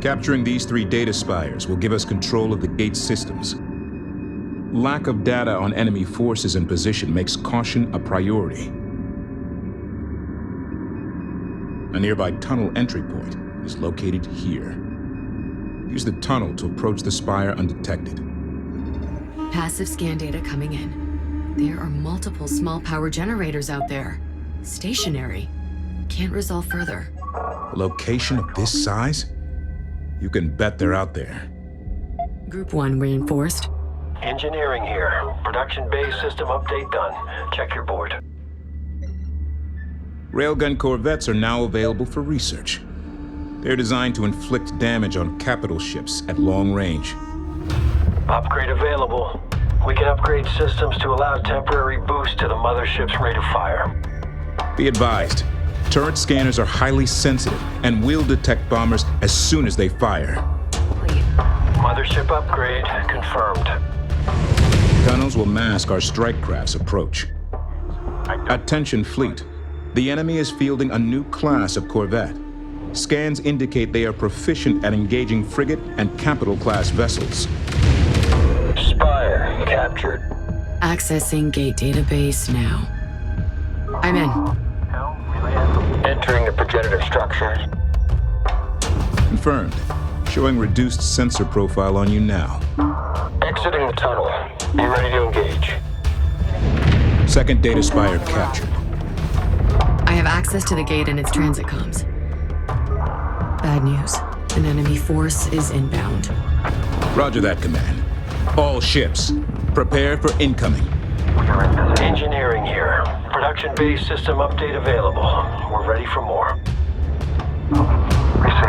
Capturing these 3 data spires will give us control of the gate systems. Lack of data on enemy forces and position makes caution a priority. A nearby tunnel entry point is located here. Use the tunnel to approach the spire undetected. Passive scan data coming in. There are multiple small power generators out there. Stationary. Can't resolve further. A location of this size? You can bet they're out there. Group 1 reinforced. Engineering here. Production base system update done. Check your board. Railgun corvettes are now available for research. They're designed to inflict damage on capital ships at long range. Upgrade available. We can upgrade systems to allow temporary boost to the Mothership's rate of fire. Be advised, turret scanners are highly sensitive and will detect bombers as soon as they fire. Mothership upgrade confirmed. Tunnels will mask our strike craft's approach. Attention, fleet. The enemy is fielding a new class of corvette. Scans indicate they are proficient at engaging frigate and capital-class vessels. Spire captured. Accessing gate database now. I'm in. Entering the progenitor structure. Confirmed. Showing reduced sensor profile on you now. Exiting the tunnel. Be ready to engage. Second data spire captured. I have access to the gate and its transit comms. Bad news. An enemy force is inbound. Roger that, Command. All ships, prepare for incoming. Engineering here. Production base system update available. We're ready for more.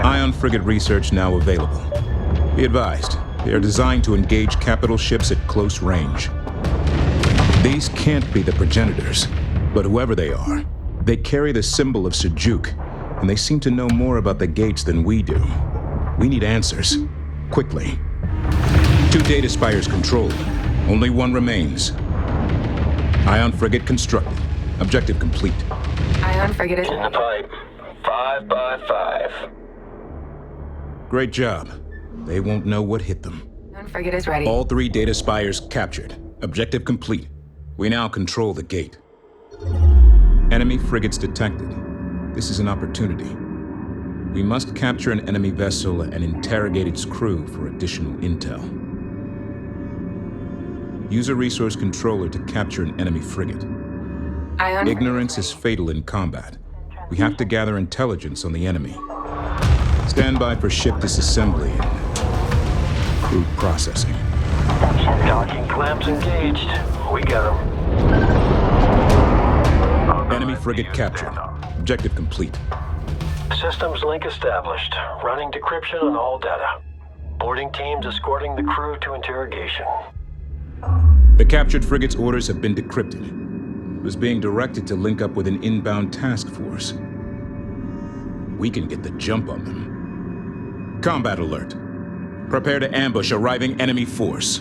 Ion frigate research now available. Be advised, they are designed to engage capital ships at close range. These can't be the progenitors, but whoever they are, they carry the symbol of Sejuk, and they seem to know more about the gates than we do. We need answers. Quickly. 2 data spires controlled. Only 1 remains. Ion frigate constructed. Objective complete. Ion frigate is In the pipe. 5 by 5. Great job. They won't know what hit them. Ion frigate is ready. All 3 data spires captured. Objective complete. We now control the gate. Enemy frigates detected. This is an opportunity. We must capture an enemy vessel and interrogate its crew for additional intel. Use a resource controller to capture an enemy frigate. Ignorance is fatal in combat. We have to gather intelligence on the enemy. Stand by for ship disassembly and crew processing. Docking clamps engaged. We got them. Enemy frigate captured. Objective complete. Systems link established. Running decryption on all data. Boarding teams escorting the crew to interrogation. The captured frigate's orders have been decrypted. It was being directed to link up with an inbound task force. We can get the jump on them. Combat alert. Prepare to ambush arriving enemy force.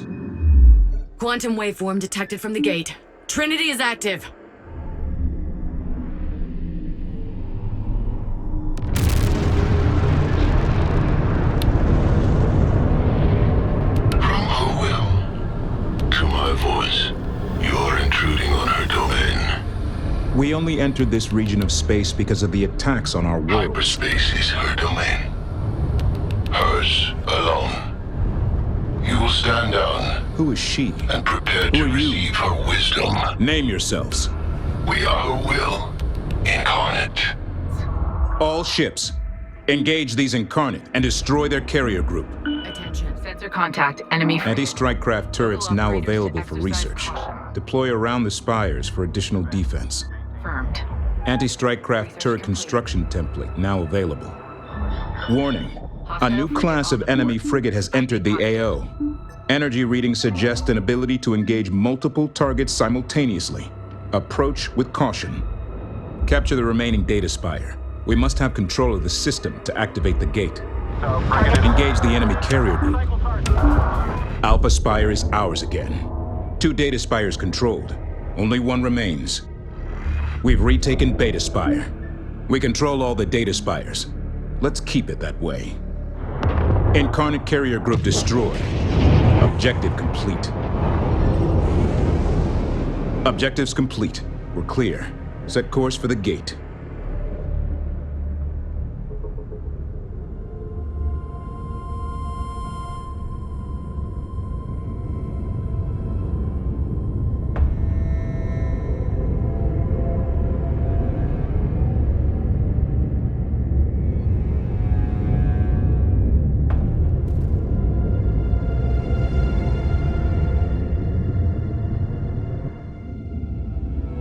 Quantum waveform detected from the gate. Trinity is active. From her will to my voice, you're intruding on her domain. We only entered this region of space because of the attacks on our world. Hyperspace is her domain. Hers alone. You will stand down. Who is she? And prepare to receive her wisdom. Name yourselves. We are her will, incarnate. All ships, engage these incarnate and destroy their carrier group. Attention. Sensor contact. Enemy. Anti-strike craft turrets now available for research. Deploy around the spires for additional defense. Confirmed. Anti-strike craft turret construction template now available. Warning. A new class of enemy frigate has entered the AO. Energy readings suggest an ability to engage multiple targets simultaneously. Approach with caution. Capture the remaining data spire. We must have control of the system to activate the gate. Engage the enemy carrier group. Alpha Spire is ours again. 2 data spires controlled. Only 1 remains. We've retaken Beta Spire. We control all the data spires. Let's keep it that way. Incarnate carrier group destroyed. Objective complete. Objectives complete. We're clear. Set course for the gate.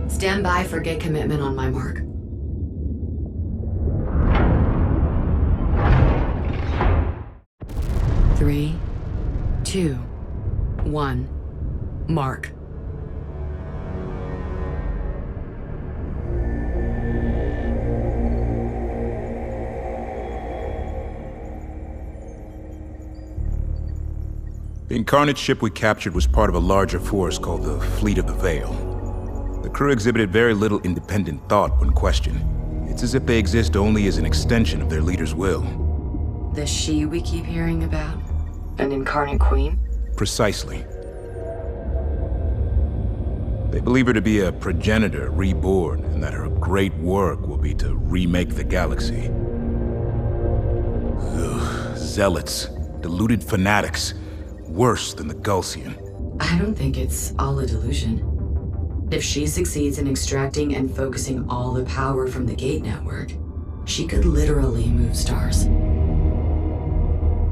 Stand by for gate commitment on my mark. Three, 2, 1, mark. The Incarnate ship we captured was part of a larger force called the Fleet of the Veil. The crew exhibited very little independent thought when questioned. It's as if they exist only as an extension of their leader's will. The she we keep hearing about? An incarnate queen? Precisely. They believe her to be a progenitor reborn, and that her great work will be to remake the galaxy. Ugh, zealots, deluded fanatics, worse than the Gulsian. I don't think it's all a delusion. If she succeeds in extracting and focusing all the power from the Gate Network, she could literally move stars.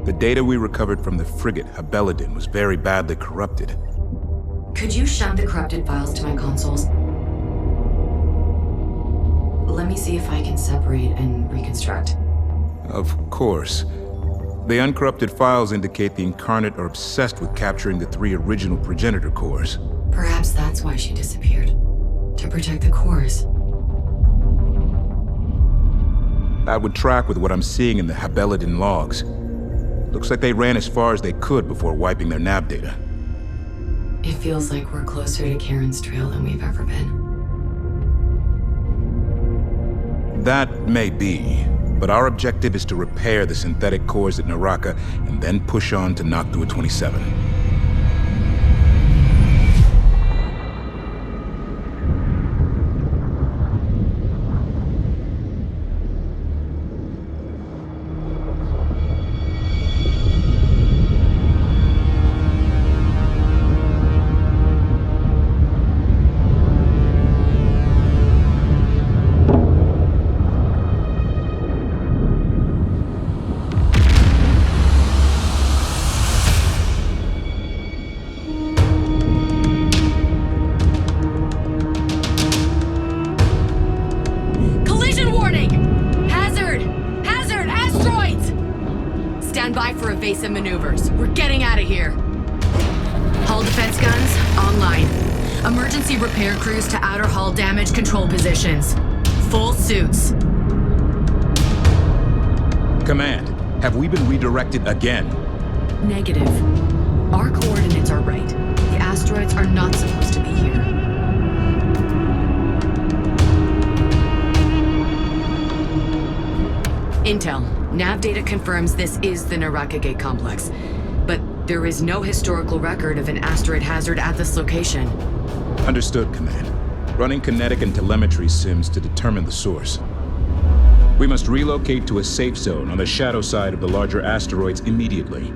The data we recovered from the frigate, Habeladin, was very badly corrupted. Could you shunt the corrupted files to my consoles? Let me see if I can separate and reconstruct. Of course. The uncorrupted files indicate the Incarnate are obsessed with capturing the 3 original progenitor cores. Perhaps that's why she disappeared. To protect the cores. That would track with what I'm seeing in the Habeladin logs. Looks like they ran as far as they could before wiping their nav data. It feels like we're closer to Karen's trail than we've ever been. That may be, but our objective is to repair the synthetic cores at Naraka and then push on to Noctua 27. Evasive maneuvers. We're getting out of here. Hull defense guns online. Emergency repair crews to outer hull damage control positions. Full suits. Command, have we been redirected again? Negative. Our coordinates are right. The asteroids are not supposed to be here. Intel. Nav data confirms this is the Naraka Gate complex, but there is no historical record of an asteroid hazard at this location. Understood, Command. Running kinetic and telemetry sims to determine the source. We must relocate to a safe zone on the shadow side of the larger asteroids immediately.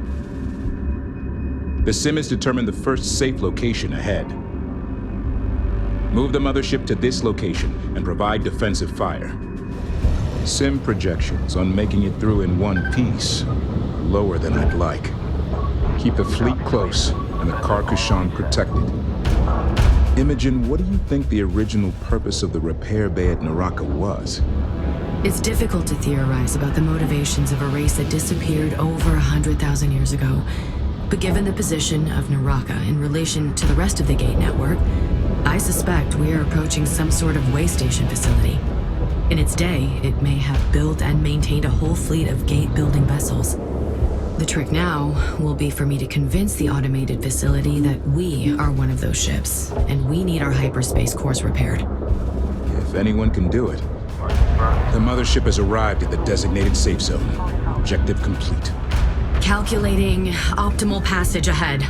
The sim has determined the first safe location ahead. Move the mothership to this location and provide defensive fire. Sim projections on making it through in one piece. Lower than I'd like. Keep the fleet close and the car Kushan protected. Imagin, what do you think the original purpose of the repair bay at Naraka was? It's difficult to theorize about the motivations of a race that disappeared over 100,000 years ago. But given the position of Naraka in relation to the rest of the Gate network, I suspect we are approaching some sort of way station facility. In its day, it may have built and maintained a whole fleet of Gate-building vessels. The trick now will be for me to convince the automated facility that we are one of those ships, and we need our hyperspace cores repaired. If anyone can do it. The Mothership has arrived at the designated safe zone. Objective complete. Calculating optimal passage ahead.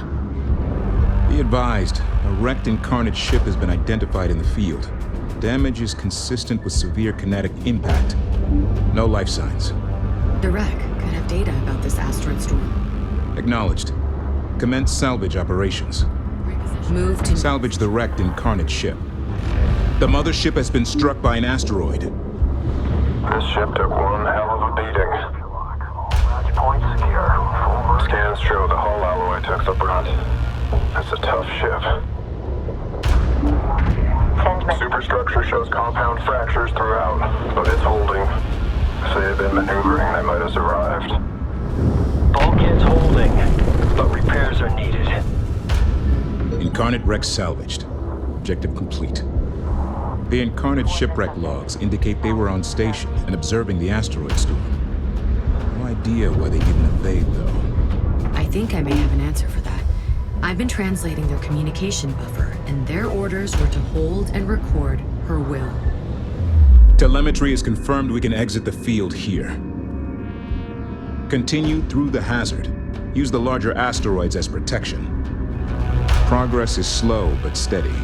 Be advised, a wrecked Incarnate ship has been identified in the field. Damage is consistent with severe kinetic impact. No life signs. The wreck could have data about this asteroid storm. Acknowledged. Commence salvage operations. Move to... Salvage the wrecked Incarnate ship. The Mothership has been struck by an asteroid. This ship took one hell of a beating. Point secure. Scans show the hull alloy took the brunt. It's a tough ship. Superstructure shows compound fractures throughout, but it's holding. If they had been maneuvering, they might have survived. Bulkhead's holding, but repairs are needed. Incarnate wreck salvaged. Objective complete. The Incarnate shipwreck logs indicate they were on station and observing the asteroid storm. No idea why they didn't evade, though. I think I may have an answer for that. I've been translating their communication buffer, and their orders were to hold and record her will. Telemetry has confirmed we can exit the field here. Continue through the hazard. Use the larger asteroids as protection. Progress is slow but steady.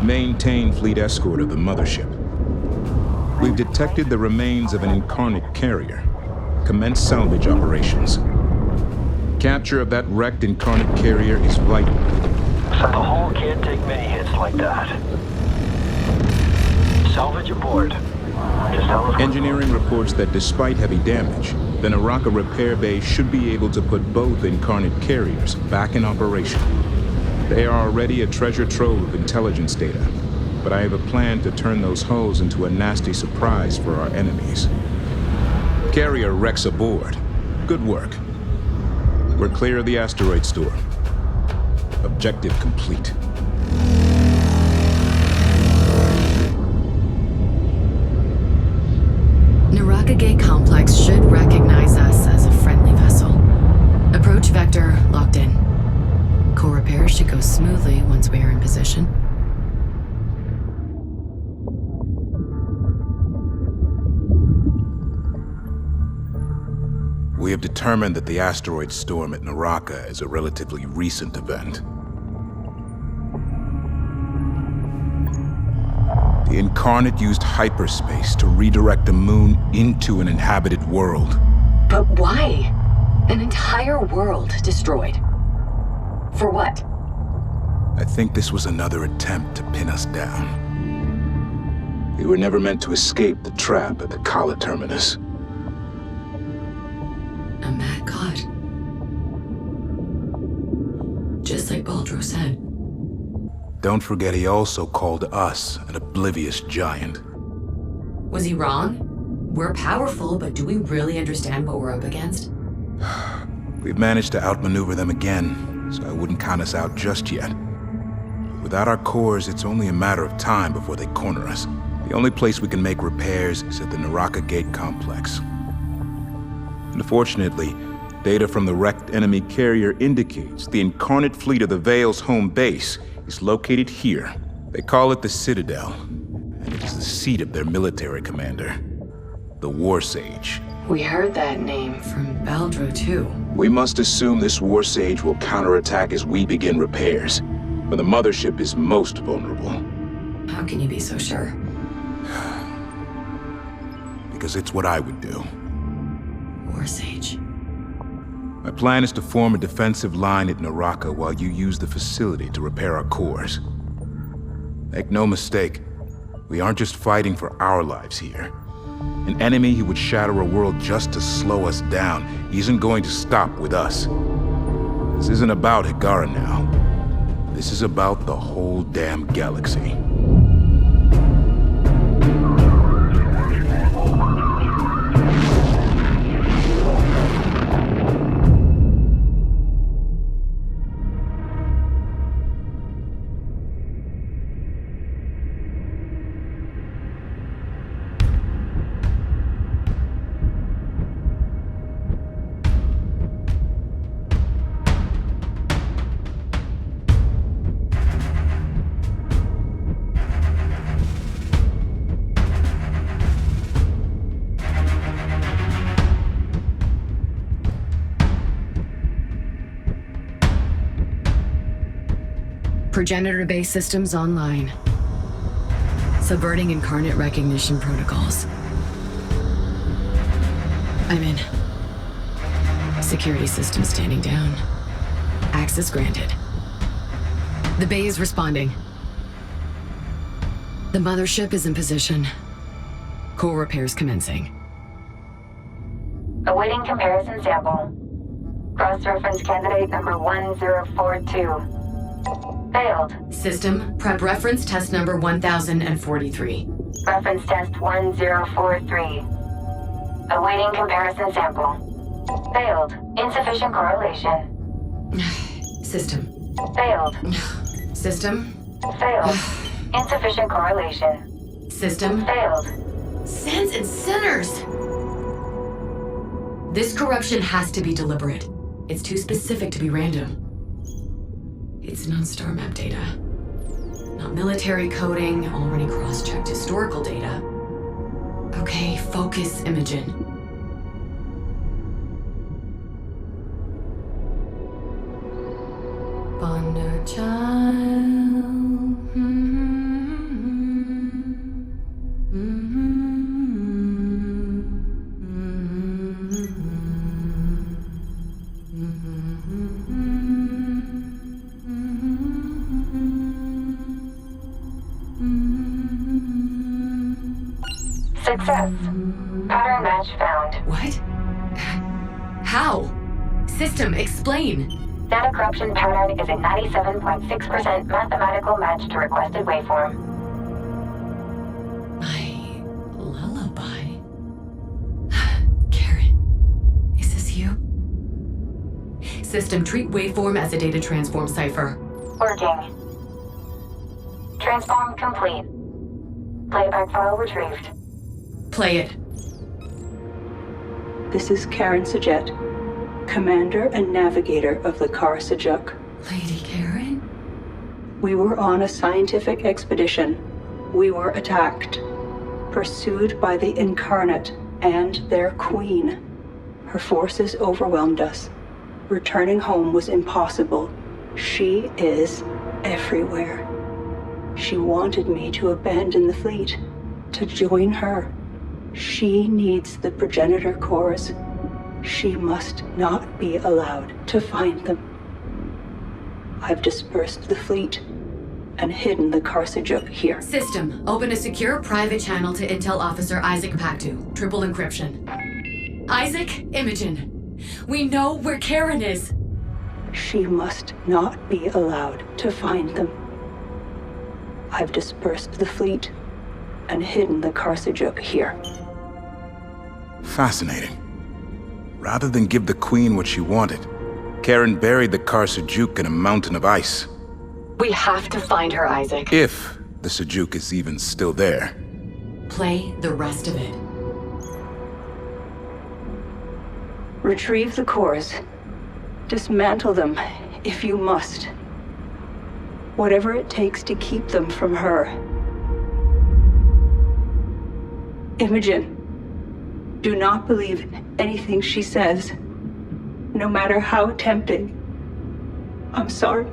Maintain fleet escort of the Mothership. We've detected the remains of an Incarnate carrier. Commence salvage operations. Capture of that wrecked Incarnate carrier is vital. So the hull can't take many hits like that. Salvage aboard. Engineering reports that despite heavy damage, the Naraka repair bay should be able to put both Incarnate carriers back in operation. They are already a treasure trove of intelligence data, but I have a plan to turn those hulls into a nasty surprise for our enemies. Carrier wrecks aboard. Good work. We're clear of the asteroid storm. Objective complete. Naraka Gate Complex should recognize us as a friendly vessel. Approach vector locked in. Core repairs should go smoothly once we are in position. We have determined that the asteroid storm at Naraka is a relatively recent event. The Incarnate used hyperspace to redirect the moon into an inhabited world. But why? An entire world destroyed. For what? I think this was another attempt to pin us down. We were never meant to escape the trap at the Kala terminus. A mad god. Just like Baldro said. Don't forget he also called us an oblivious giant. Was he wrong? We're powerful, but do we really understand what we're up against? We've managed to outmaneuver them again, so I wouldn't count us out just yet. Without our cores, it's only a matter of time before they corner us. The only place we can make repairs is at the Naraka Gate Complex. Unfortunately, data from the wrecked enemy carrier indicates the Incarnate fleet of the Veil's home base is located here. They call it the Citadel, and it is the seat of their military commander, the War Sage. We heard that name from Baldro, too. We must assume this War Sage will counterattack as we begin repairs, when the Mothership is most vulnerable. How can you be so sure? Because it's what I would do. War Sage. My plan is to form a defensive line at Naraka while you use the facility to repair our cores. Make no mistake, we aren't just fighting for our lives here. An enemy who would shatter a world just to slow us down isn't going to stop with us. This isn't about Higgara now. This is about the whole damn galaxy. Progenitor-based systems online. Subverting incarnate recognition protocols. I'm in. Security system standing down. Access granted. The bay is responding. The mothership is in position. Core repairs commencing. Awaiting comparison sample. Cross-reference candidate number 1042. Failed. System, prep reference test number 1043. Reference test 1043. Awaiting comparison sample. Failed. Insufficient correlation. System. Failed. System. Failed. Insufficient correlation. System. Failed. Sins and sinners! This corruption has to be deliberate. It's too specific to be random. It's non-star map data. Not military coding, already cross-checked historical data. Okay, focus, Imagin. Wonder child. Success. Pattern match found. What? How? System, explain. Data corruption pattern is a 97.6% mathematical match to requested waveform. My lullaby? Karen, is this you? System, treat waveform as a data transform cipher. Working. Transform complete. Playback file retrieved. Play it. This is Karen Sajet, Commander and Navigator of the Kar Sajuk. Lady Karen? We were on a scientific expedition. We were attacked, pursued by the Incarnate and their queen. Her forces overwhelmed us. Returning home was impossible. She is everywhere. She wanted me to abandon the fleet, to join her. She needs the progenitor cores. She must not be allowed to find them. I've dispersed the fleet and hidden the Kar Sajuk here. System, open a secure private channel to Intel Officer Isaac Pactu. Triple encryption. Isaac, Imagin. We know where Karen is. She must not be allowed to find them. I've dispersed the fleet and hidden the Kar Sajuk here. Fascinating. Rather than give the Queen what she wanted, Karen buried the Kar Sajuk in a mountain of ice. We have to find her, Isaac. If the Sajuk is even still there. Play the rest of it. Retrieve the cores. Dismantle them, if you must. Whatever it takes to keep them from her. Imagin, do not believe anything she says, no matter how tempting. I'm sorry.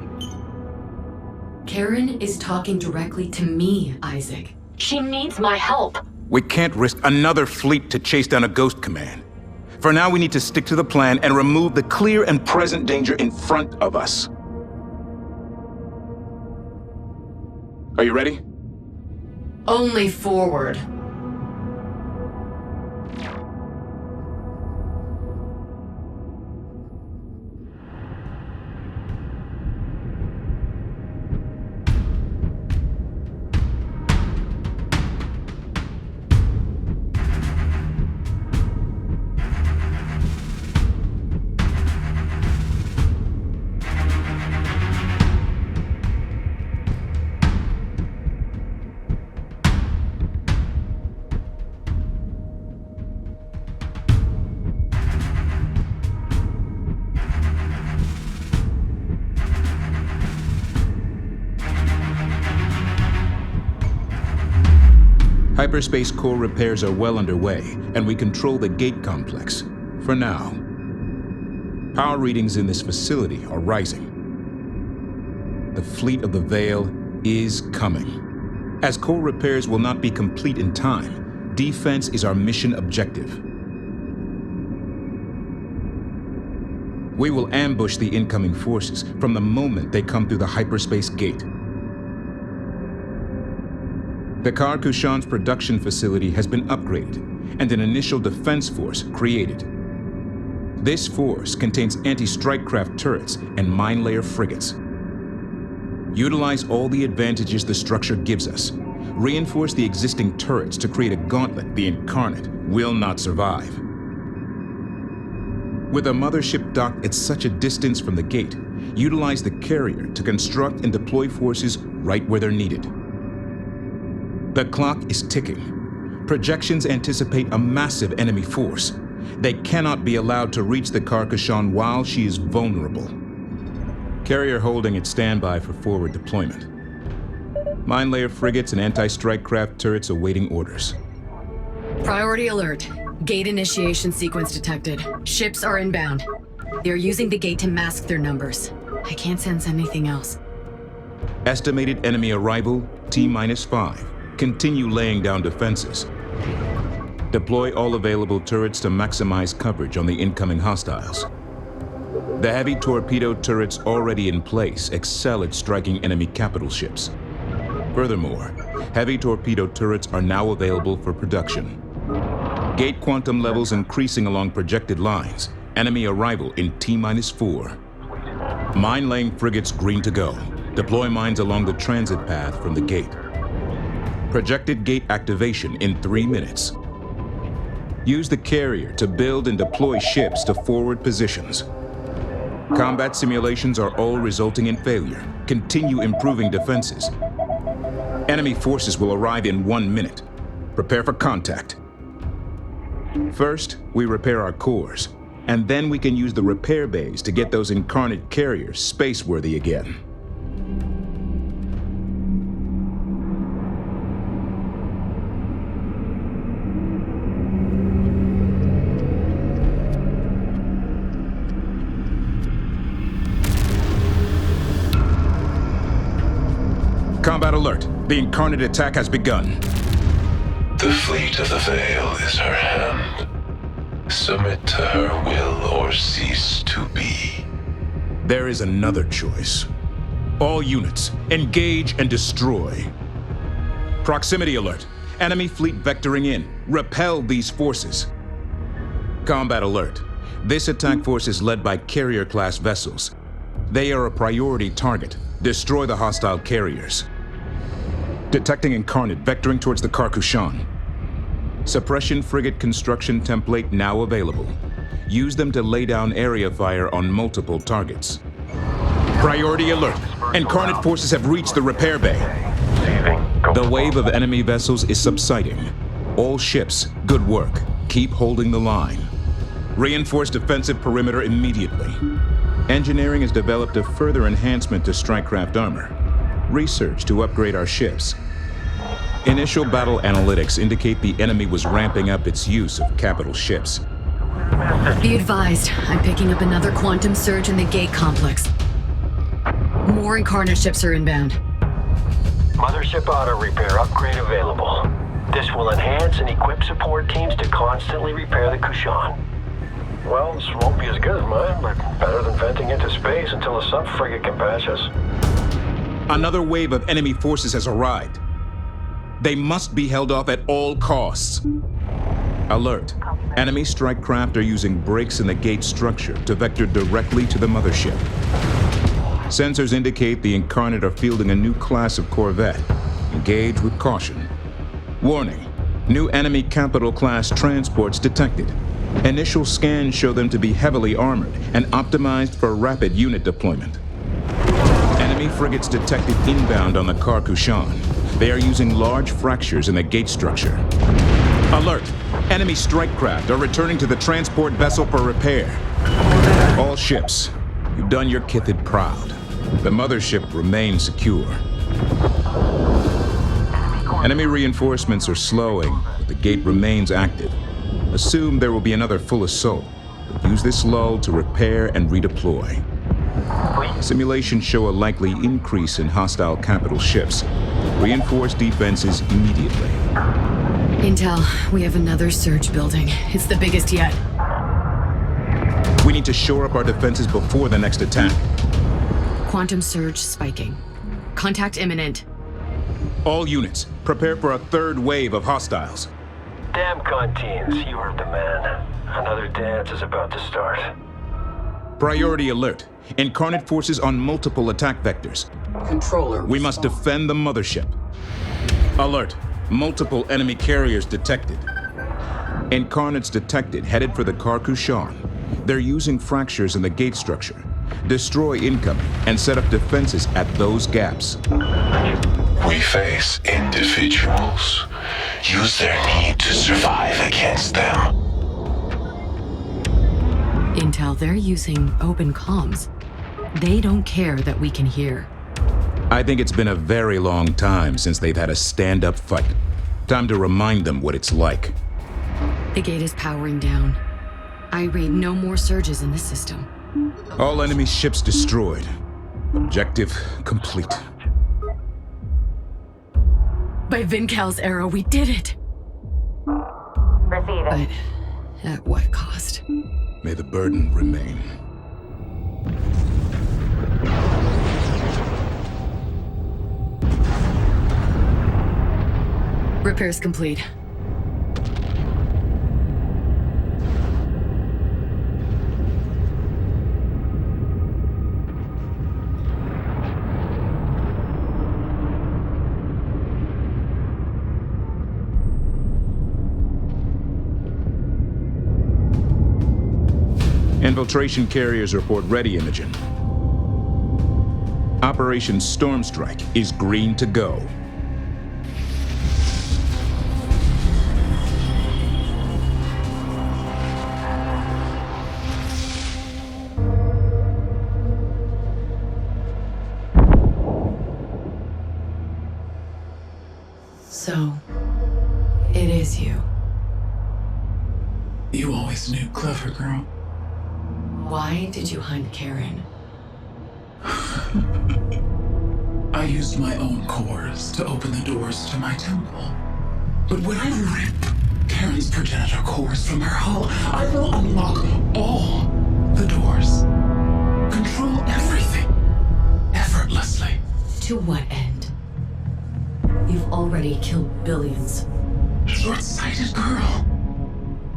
Karen is talking directly to me, Isaac. She needs my help. We can't risk another fleet to chase down a ghost command. For now, we need to stick to the plan and remove the clear and present danger in front of us. Are you ready? Only forward. Hyperspace core repairs are well underway, and we control the gate complex, for now. Power readings in this facility are rising. The fleet of the Veil is coming. As core repairs will not be complete in time, defense is our mission objective. We will ambush the incoming forces from the moment they come through the hyperspace gate. The Kushan's production facility has been upgraded and an initial defense force created. This force contains anti-strike craft turrets and mine layer frigates. Utilize all the advantages the structure gives us. Reinforce the existing turrets to create a gauntlet the Incarnate will not survive. With a mothership docked at such a distance from the gate, utilize the carrier to construct and deploy forces right where they're needed. The clock is ticking. Projections anticipate a massive enemy force. They cannot be allowed to reach the Kushan while she is vulnerable. Carrier holding at standby for forward deployment. Mine layer frigates and anti-strike craft turrets awaiting orders. Priority alert. Gate initiation sequence detected. Ships are inbound. They're using the gate to mask their numbers. I can't sense anything else. Estimated enemy arrival, T-5. Continue laying down defenses. Deploy all available turrets to maximize coverage on the incoming hostiles. The heavy torpedo turrets already in place excel at striking enemy capital ships. Furthermore, heavy torpedo turrets are now available for production. Gate quantum levels increasing along projected lines. Enemy arrival in T-4. Mine-laying frigates green to go. Deploy mines along the transit path from the gate. Projected gate activation in 3 minutes. Use the carrier to build and deploy ships to forward positions. Combat simulations are all resulting in failure. Continue improving defenses. Enemy forces will arrive in 1 minute. Prepare for contact. First, we repair our cores, and then we can use the repair bays to get those Incarnate carriers space-worthy again. Combat alert. The Incarnate attack has begun. The fleet of the Veil is her hand. Submit to her will or cease to be. There is another choice. All units, engage and destroy. Proximity alert. Enemy fleet vectoring in. Repel these forces. Combat alert. This attack force is led by carrier-class vessels. They are a priority target. Destroy the hostile carriers. Detecting Incarnate vectoring towards the Kushan. Suppression frigate construction template now available. Use them to lay down area fire on multiple targets. Priority alert. Incarnate forces have reached the repair bay. The wave of enemy vessels is subsiding. All ships, good work. Keep holding the line. Reinforce defensive perimeter immediately. Engineering has developed a further enhancement to strike-craft armor. Research to upgrade our ships. Initial battle analytics indicate the enemy was ramping up its use of capital ships. Be advised, I'm picking up another quantum surge in the gate complex. More Incarnate ships are inbound. Mothership auto repair upgrade available. This will enhance and equip support teams to constantly repair the Kushan. Well, this won't be as good as mine, but better than venting into space until a sub-frigate can patch us. Another wave of enemy forces has arrived. They must be held off at all costs. Alert. Enemy strike craft are using breaks in the gate structure to vector directly to the mothership. Sensors indicate the Incarnate are fielding a new class of corvette. Engage with caution. Warning. New enemy capital class transports detected. Initial scans show them to be heavily armored and optimized for rapid unit deployment. Enemy frigates detected inbound on the Kushan. They are using large fractures in the gate structure. Alert! Enemy strike craft are returning to the transport vessel for repair. All ships, you've done your Kithid proud. The mothership remains secure. Enemy reinforcements are slowing, but the gate remains active. Assume there will be another full assault, but use this lull to repair and redeploy. Simulations show a likely increase in hostile capital ships. Reinforce defenses immediately. Intel, we have another surge building. It's the biggest yet. We need to shore up our defenses before the next attack. Quantum surge spiking. Contact imminent. All units, prepare for a third wave of hostiles. Damn canteens, you heard the man. Another dance is about to start. Priority alert. Incarnate forces on multiple attack vectors. Controller. We must defend the Mothership. Alert. Multiple enemy carriers detected. Incarnates detected, headed for the car Kushan. They're using fractures in the gate structure. Destroy incoming and set up defenses at those gaps. We face individuals. Use their need to survive against them. Intel, they're using open comms. They don't care that we can hear. I think it's been a very long time since they've had a stand-up fight. Time to remind them what it's like. The gate is powering down. I read no more surges in this system. All enemy ships destroyed. Objective complete. By Vinkal's arrow, we did it! Receive it. But at what cost? May the burden remain. Repairs complete. Infiltration carriers report ready, Imagin. Operation Stormstrike is green to go. So, it is you. You always knew, clever girl. Why did you hunt Karen? I used my own cores to open the doors to my temple. But when I rip Karen's progenitor cores from her hull, I will unlock all the doors. Control everything. Effortlessly. To what end? You've already killed billions. Short-sighted girl.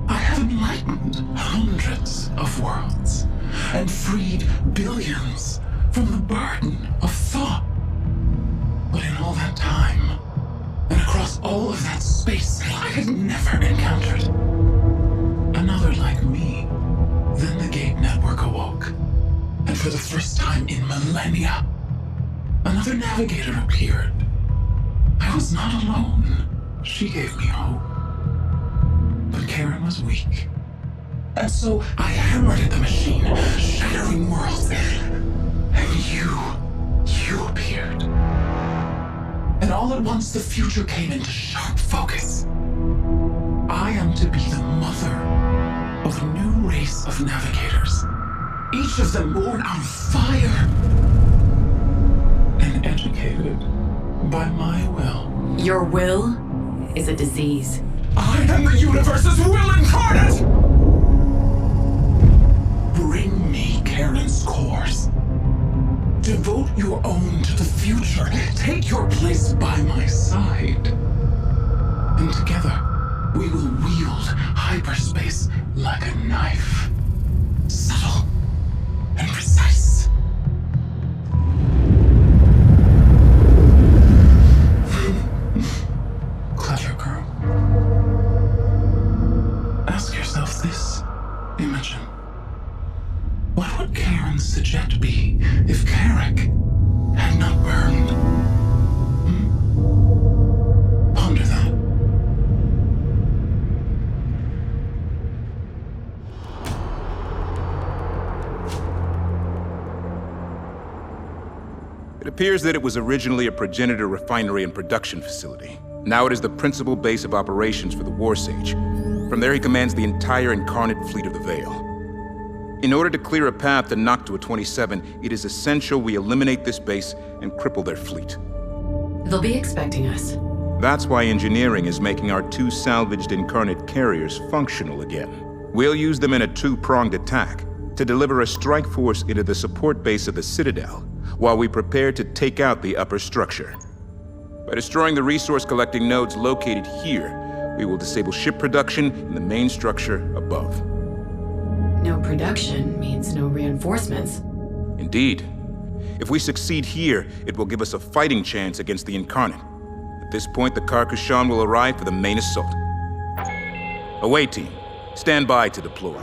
I have enlightened hundreds of worlds and freed billions from the burden of thought. But in all that time, and across all of that space, I had never encountered another like me. Then the Gate Network awoke, and for the first time in millennia, another navigator appeared. I was not alone. She gave me hope. But Karen was weak. And so I hammered at the machine, shattering worlds. And you appeared. And all at once the future came into sharp focus. I am to be the mother of a new race of navigators. Each of them born on fire. And educated by my will. Your will is a disease. I am the universe's will incarnate! Bring me Karen's cores. Devote your own to the future. Take your place by my side. And together, we will wield hyperspace like a knife. Subtle and precise. Clever girl. Ask yourself this, Imagin. What would Karen's Sujet be if Carrick had not burned? Ponder that. It appears that it was originally a progenitor refinery and production facility. Now it is the principal base of operations for the War Sage. From there he commands the entire Incarnate fleet of the Veil. In order to clear a path to Noctua 27, it is essential we eliminate this base and cripple their fleet. They'll be expecting us. That's why engineering is making our 2 salvaged Incarnate carriers functional again. We'll use them in a 2-pronged attack to deliver a strike force into the support base of the Citadel, while we prepare to take out the upper structure. By destroying the resource-collecting nodes located here, we will disable ship production in the main structure above. No production means no reinforcements. Indeed. If we succeed here, it will give us a fighting chance against the Incarnate. At this point, the Kushan will arrive for the main assault. Away team, stand by to deploy.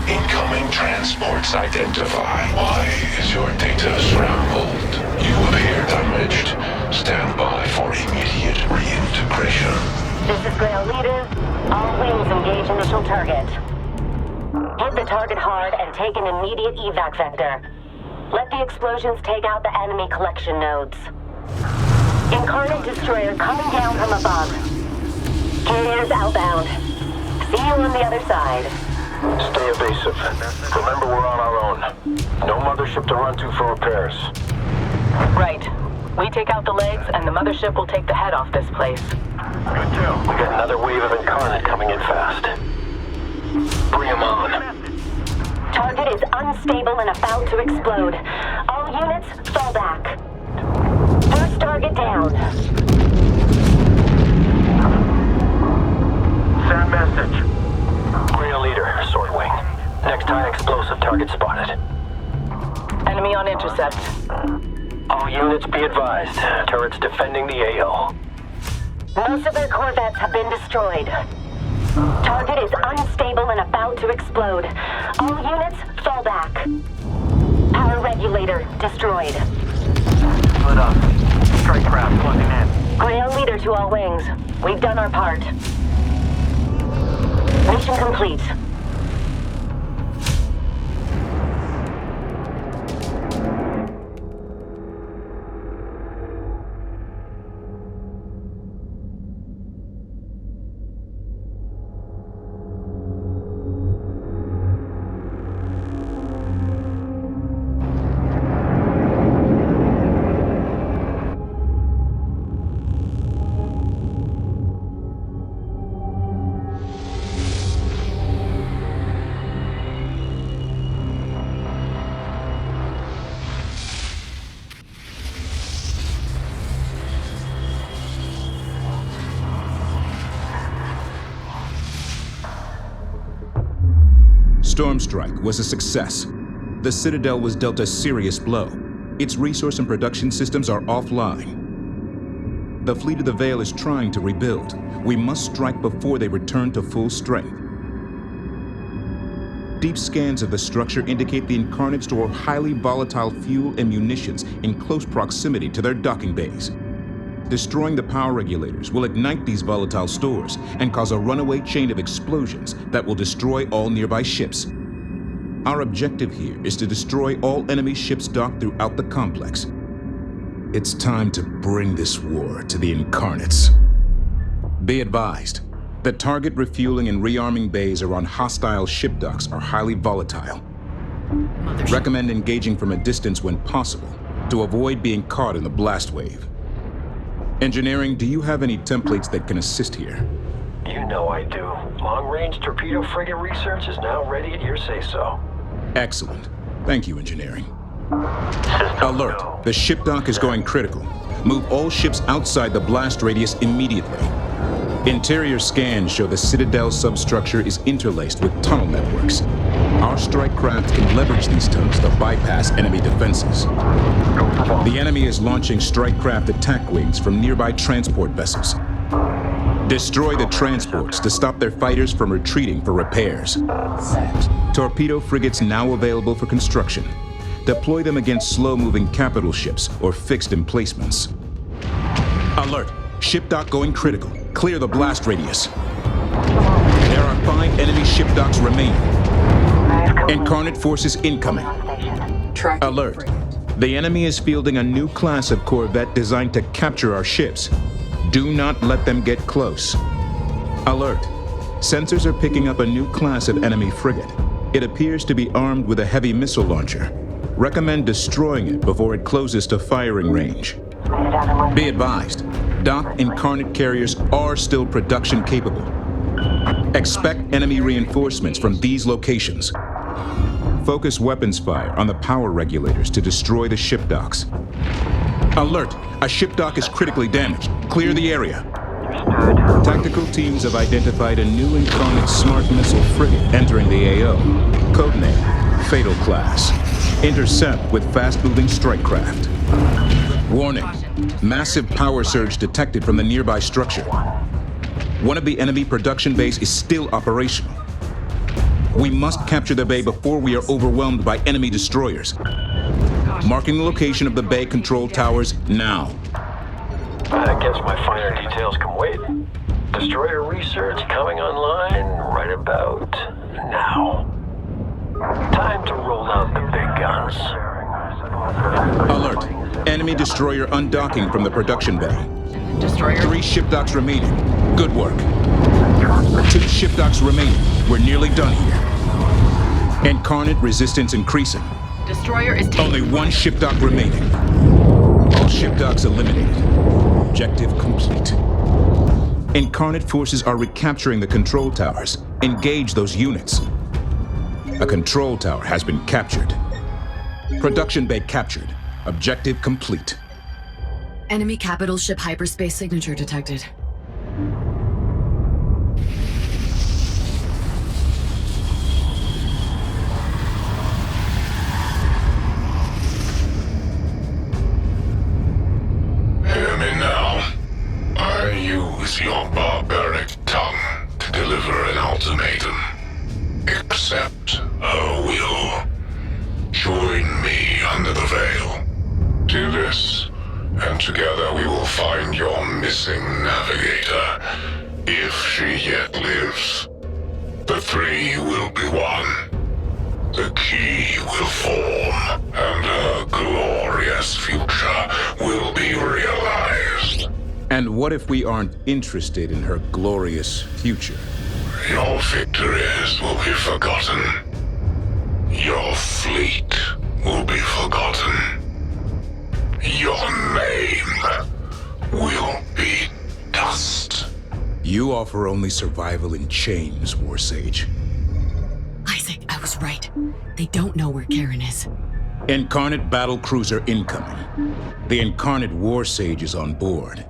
Incoming transports identified. Why is your data scrambled? You appear damaged. Stand by for immediate reintegration. This is Grail Leader. All wings engage initial target. Hit the target hard and take an immediate evac vector. Let the explosions take out the enemy collection nodes. Incarnate destroyer coming down from above. Carriers outbound. See you on the other side. Stay evasive. Remember, we're on our own. No Mothership to run to for repairs. Right. We take out the legs, and the Mothership will take the head off this place. Good deal. We got another wave of Incarnate coming in fast. Bring 'em on. Target is unstable and about to explode. All units, fall back. First target down. Send message. Grail Leader, Swordwing. Next high explosive target spotted. Enemy on intercept. All units be advised. Turrets defending the AO. Most of their corvettes have been destroyed. Target is unstable and about to explode. All units, fall back. Power regulator destroyed. Split up. Strike craft plugging in. Grail Leader to all wings. We've done our part. Mission complete. Storm Strike was a success. The Citadel was dealt a serious blow. Its resource and production systems are offline. The Fleet of the Veil is trying to rebuild. We must strike before they return to full strength. Deep scans of the structure indicate the Incarnate store highly volatile fuel and munitions in close proximity to their docking bays. Destroying the power regulators will ignite these volatile stores and cause a runaway chain of explosions that will destroy all nearby ships. Our objective here is to destroy all enemy ships docked throughout the complex. It's time to bring this war to the Incarnates. Be advised, the target refueling and rearming bays around hostile ship docks are highly volatile. Recommend engaging from a distance when possible to avoid being caught in the blast wave. Engineering, do you have any templates that can assist here? You know I do. Long-range torpedo frigate research is now ready at your say-so. Excellent. Thank you, Engineering. Alert! The ship dock is going critical. Move all ships outside the blast radius immediately. Interior scans show the Citadel substructure is interlaced with tunnel networks. Our strike craft can leverage these tunnels to bypass enemy defenses. The enemy is launching strike craft attack wings from nearby transport vessels. Destroy the transports to stop their fighters from retreating for repairs. Torpedo frigates now available for construction. Deploy them against slow-moving capital ships or fixed emplacements. Alert! Ship dock going critical. Clear the blast radius. There are 5 enemy ship docks remaining. Incarnate forces incoming. Alert! The enemy is fielding a new class of corvette designed to capture our ships. Do not let them get close. Alert. Sensors are picking up a new class of enemy frigate. It appears to be armed with a heavy missile launcher. Recommend destroying it before it closes to firing range. Be advised, docked Incarnate carriers are still production capable. Expect enemy reinforcements from these locations. Focus weapons fire on the power regulators to destroy the ship docks. Alert! A ship dock is critically damaged. Clear the area. Tactical teams have identified a new Incarnate smart missile frigate entering the AO. Codename, Fatal Class. Intercept with fast-moving strike craft. Warning, massive power surge detected from the nearby structure. One of the enemy production bays is still operational. We must capture the bay before we are overwhelmed by enemy destroyers. Marking the location of the bay control towers now. I guess my finer details can wait. Destroyer research coming online right about now. Time to roll out the big guns. Alert. Enemy destroyer undocking from the production bay. Destroyer. 3 ship docks remaining. Good work. 2 ship docks remaining. We're nearly done here. Incarnate resistance increasing. Destroyer is taken. Only 1 ship dock remaining. All ship docks eliminated. Objective complete. Incarnate forces are recapturing the control towers. Engage those units. A control tower has been captured. Production bay captured. Objective complete. Enemy capital ship hyperspace signature detected. Hear me now. I use your barbaric tongue to deliver an ultimatum. Accept her will. Join me under the veil. Do this, and together we will find your missing navigator, if she yet lives. The 3 will be one. The key will form, and her glorious future will be realized. And what if we aren't interested in her glorious future? Your victories will be forgotten. Your fleet will be forgotten. Your name will be dust. You offer only survival in chains, Warsage. Isaac, I was right. They don't know where Karen is. Incarnate battle cruiser incoming. The Incarnate Warsage is on board.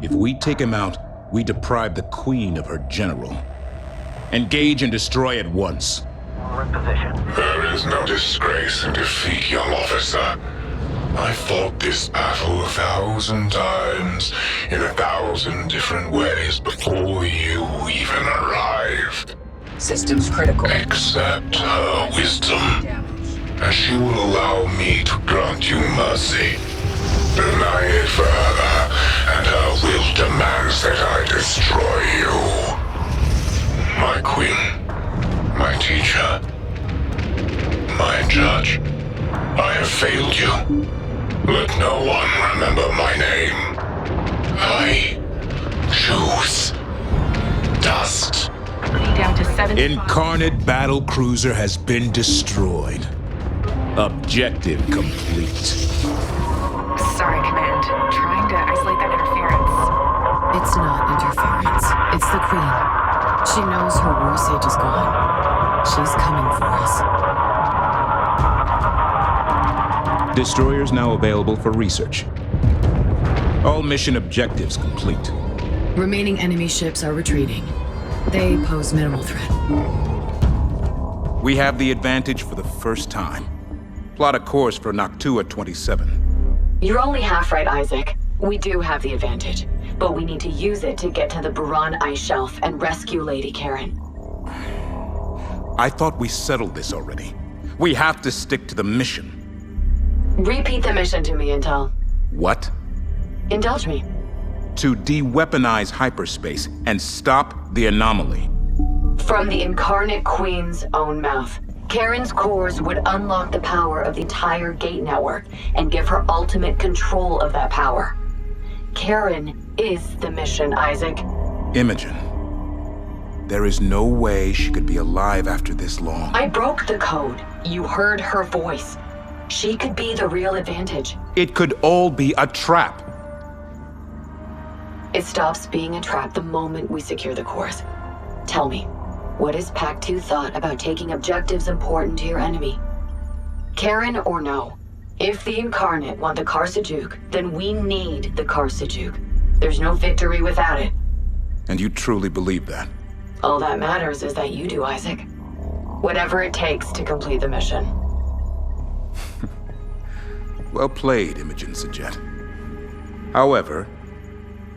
If we take him out, we deprive the Queen of her general. Engage and destroy at once. We're in position. There is no disgrace in defeat, young officer. I fought this battle 1,000 times, in 1,000 different ways before you even arrived. Systems critical. Accept her wisdom, and she will allow me to grant you mercy. Deny it further, and her will demands that I destroy you. My queen, my teacher, my judge, I have failed you. Let no one remember my name. I choose dust. Down to 7. Incarnate battle cruiser has been destroyed. Objective complete. Sorry, Command. Trying to isolate that interference. It's not interference. It's the Queen. She knows her Warsage is gone. She's coming for us. Destroyers now available for research. All mission objectives complete. Remaining enemy ships are retreating. They pose minimal threat. We have the advantage for the first time. Plot a course for Noctua 27. You're only half right, Isaac. We do have the advantage, but we need to use it to get to the Buran ice shelf and rescue Lady Karen. I thought we settled this already. We have to stick to the mission. Repeat the mission to me, Intel. What? Indulge me. To de-weaponize hyperspace and stop the anomaly. From the Incarnate Queen's own mouth. Karen's cores would unlock the power of the entire gate network and give her ultimate control of that power. Karen is the mission, Isaac. Imagin. There is no way she could be alive after this long. I broke the code. You heard her voice. She could be the real advantage. It could all be a trap. It stops being a trap the moment we secure the cores. Tell me, what has Pact 2 thought about taking objectives important to your enemy? Karen or no? If the Incarnate want the Karsajuk, then we need the Karsajuk. There's no victory without it. And you truly believe that? All that matters is that you do, Isaac. Whatever it takes to complete the mission. Well played, Imagin Sajet. However,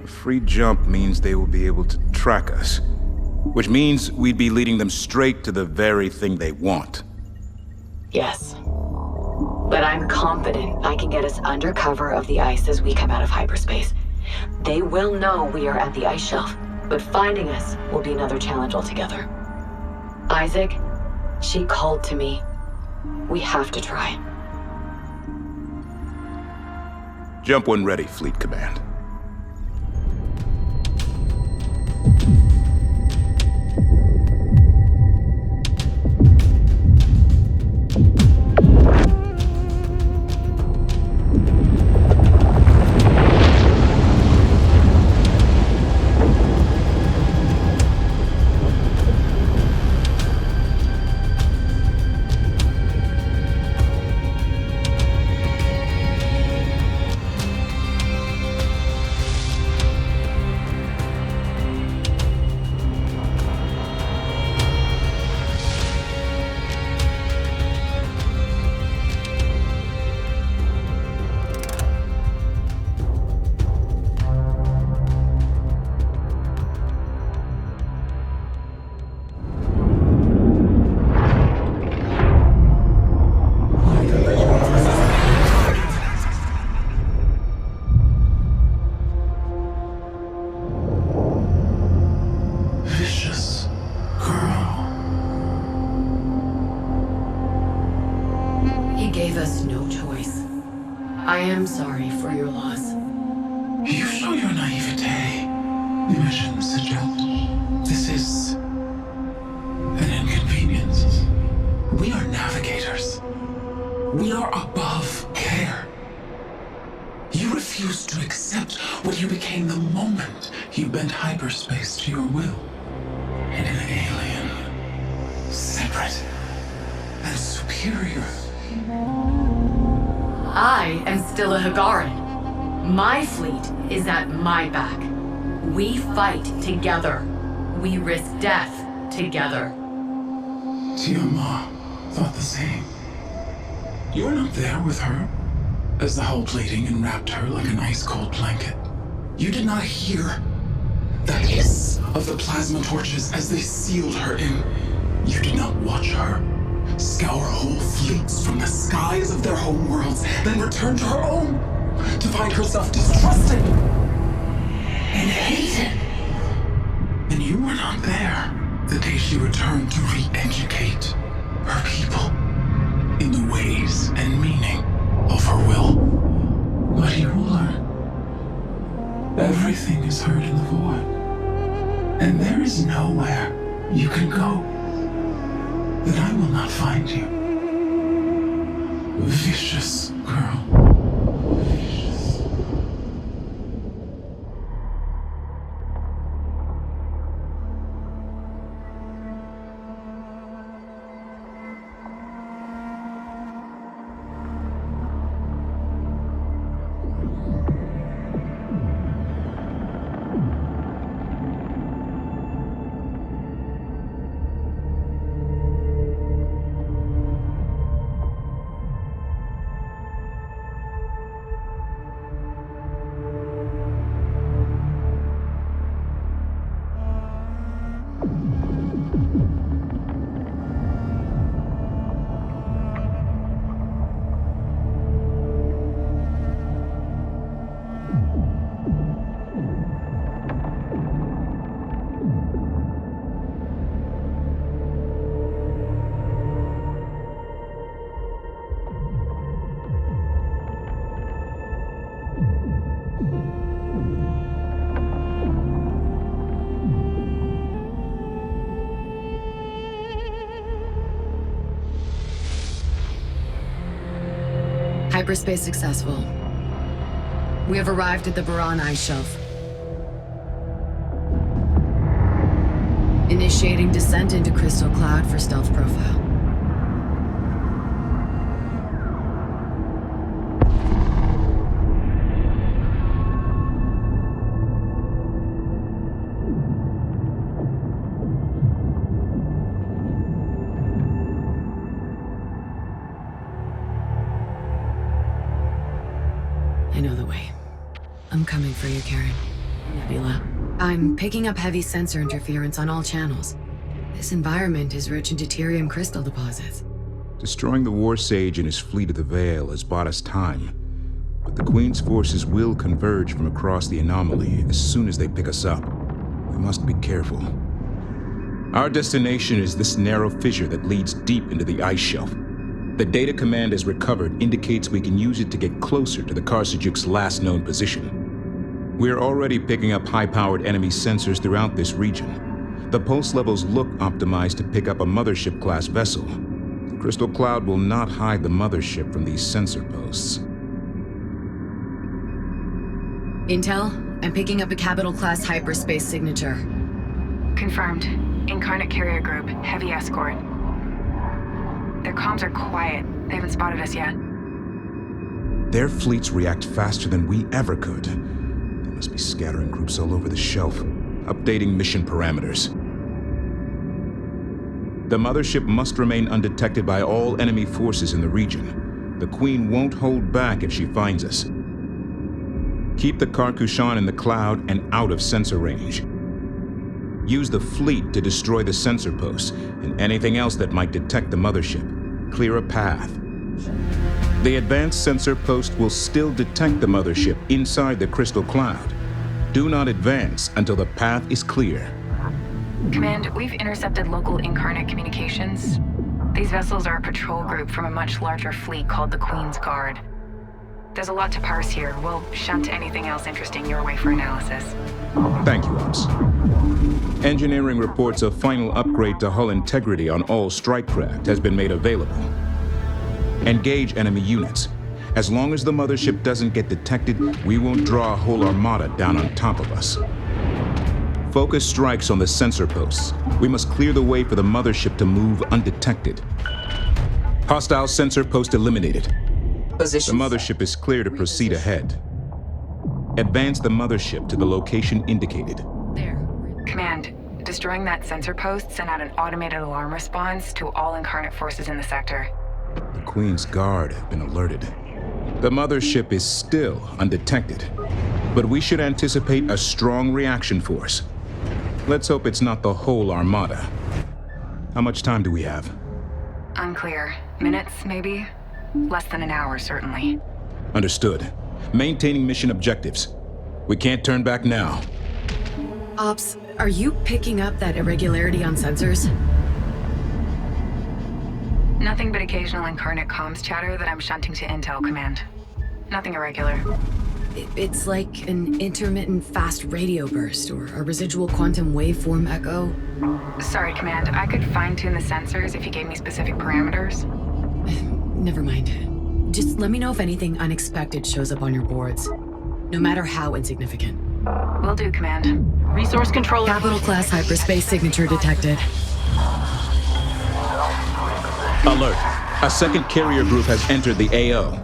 a free jump means they will be able to track us, which means we'd be leading them straight to the very thing they want. Yes. But I'm confident I can get us under cover of the ice as we come out of hyperspace. They will know we are at the ice shelf, but finding us will be another challenge altogether. Isaac, she called to me. We have to try. Jump when ready, Fleet Command. Hyperspace to your will. And an alien. Separate. And superior. I am still a Hagaran. My fleet is at my back. We fight together. We risk death together. Tiamat thought the same. You were not there with her as the hull plating enwrapped her like an ice-cold blanket. You did not hear the hiss of the plasma torches as they sealed her in. You did not watch her scour whole fleets from the skies of their homeworlds, then return to her own, to find herself distrusted and hated. And you were not there the day she returned to re-educate her people in the ways and meaning of her will. But you will learn. Everything is heard in the void. And there is nowhere you can go that I will not find you. Vicious girl. Vicious. Hyperspace successful. We have arrived at the Baran ice shelf. Initiating descent into Crystal Cloud for stealth profile. I know the way. I'm coming for you, Karen. Nebula. I'm picking up heavy sensor interference on all channels. This environment is rich in deuterium crystal deposits. Destroying the War Sage and his fleet of the Veil has bought us time. But the Queen's forces will converge from across the anomaly as soon as they pick us up. We must be careful. Our destination is this narrow fissure that leads deep into the ice shelf. The data command has recovered indicates we can use it to get closer to the Karsajuk's last known position. We're already picking up high-powered enemy sensors throughout this region. The pulse levels look optimized to pick up a Mothership-class vessel. The Crystal Cloud will not hide the Mothership from these sensor posts. Intel, I'm picking up a Capital-class hyperspace signature. Confirmed. Incarnate carrier group, heavy escort. Their comms are quiet. They haven't spotted us yet. Their fleets react faster than we ever could. There must be scattering groups all over the shelf, updating mission parameters. The Mothership must remain undetected by all enemy forces in the region. The Queen won't hold back if she finds us. Keep the Kushan in the cloud and out of sensor range. Use the fleet to destroy the sensor posts and anything else that might detect the Mothership. Clear a path. The advanced sensor post will still detect the Mothership inside the Crystal Cloud. Do not advance until the path is clear. Command, we've intercepted local Incarnate communications. These vessels are a patrol group from a much larger fleet called the Queen's Guard. There's a lot to parse here. We'll shunt anything else interesting your way for analysis. Thank you, Ops. Engineering reports a final upgrade to hull integrity on all strike craft has been made available. Engage enemy units. As long as the Mothership doesn't get detected, we won't draw a whole armada down on top of us. Focus strikes on the sensor posts. We must clear the way for the Mothership to move undetected. Hostile sensor post eliminated. Position. The Mothership is clear to proceed ahead. Advance the Mothership to the location indicated. There. Command, destroying that sensor post sent out an automated alarm response to all Incarnate forces in the sector. The Queen's Guard have been alerted. The Mothership is still undetected, but we should anticipate a strong reaction force. Let's hope it's not the whole armada. How much time do we have? Unclear. Minutes, maybe? Less than an hour, certainly. Understood. Maintaining mission objectives. We can't turn back now. Ops, are you picking up that irregularity on sensors? Nothing but occasional Incarnate comms chatter that I'm shunting to Intel, Command. Nothing irregular. It's like an intermittent fast radio burst or a residual quantum waveform echo. Sorry, Command. I could fine-tune the sensors if you gave me specific parameters. Never mind. Just let me know if anything unexpected shows up on your boards, no matter how insignificant. Will do, Command. Resource controller. Capital-class hyperspace signature detected. Alert. A second carrier group has entered the AO.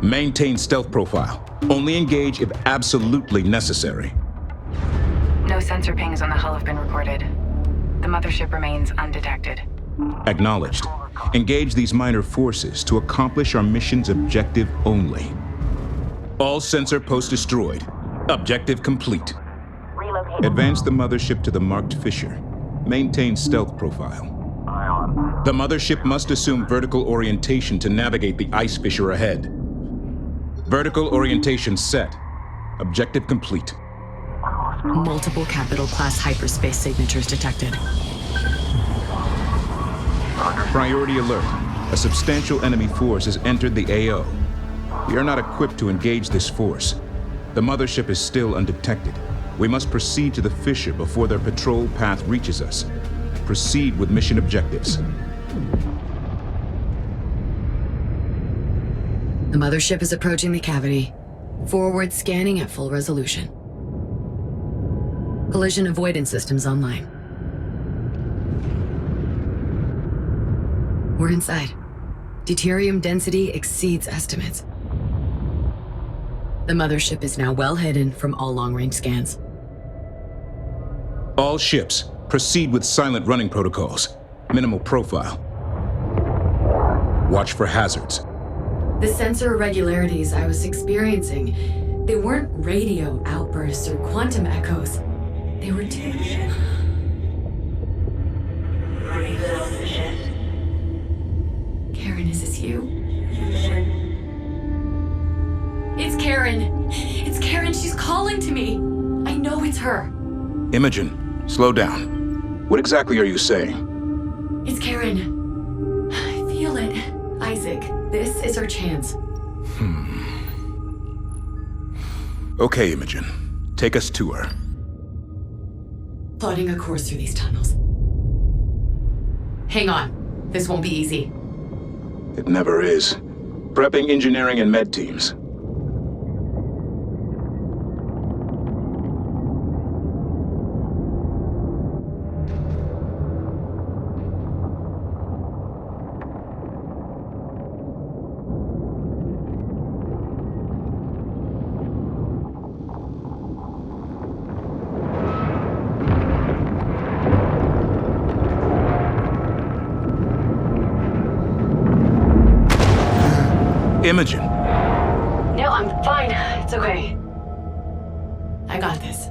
Maintain stealth profile. Only engage if absolutely necessary. No sensor pings on the hull have been recorded. The Mothership remains undetected. Acknowledged. Engage these minor forces to accomplish our mission's objective only. All sensor posts destroyed. Objective complete. Advance the Mothership to the marked fissure. Maintain stealth profile. The Mothership must assume vertical orientation to navigate the ice fissure ahead. Vertical orientation set. Objective complete. Multiple Capital-class hyperspace signatures detected. Priority alert. A substantial enemy force has entered the AO. We are not equipped to engage this force. The Mothership is still undetected. We must proceed to the fissure before their patrol path reaches us. Proceed with mission objectives. The The mothership is approaching the cavity. Forward scanning at full resolution. Collision avoidance systems online. We're inside. Deuterium density exceeds estimates. The mothership is now well hidden from all long-range scans. All ships, proceed with silent running protocols. Minimal profile. Watch for hazards. The sensor irregularities I was experiencing, they weren't radio outbursts or quantum echoes. They were Karen, is this you? It's Karen! It's Karen, she's calling to me! I know it's her. Imagin, slow down. What exactly are you saying? It's Karen. I feel it. Isaac, this is our chance. Okay, Imagin. Take us to her. Plotting a course through these tunnels. Hang on. This won't be easy. It never is. Prepping engineering and med teams. Imagin. No, I'm fine. It's okay. I got this.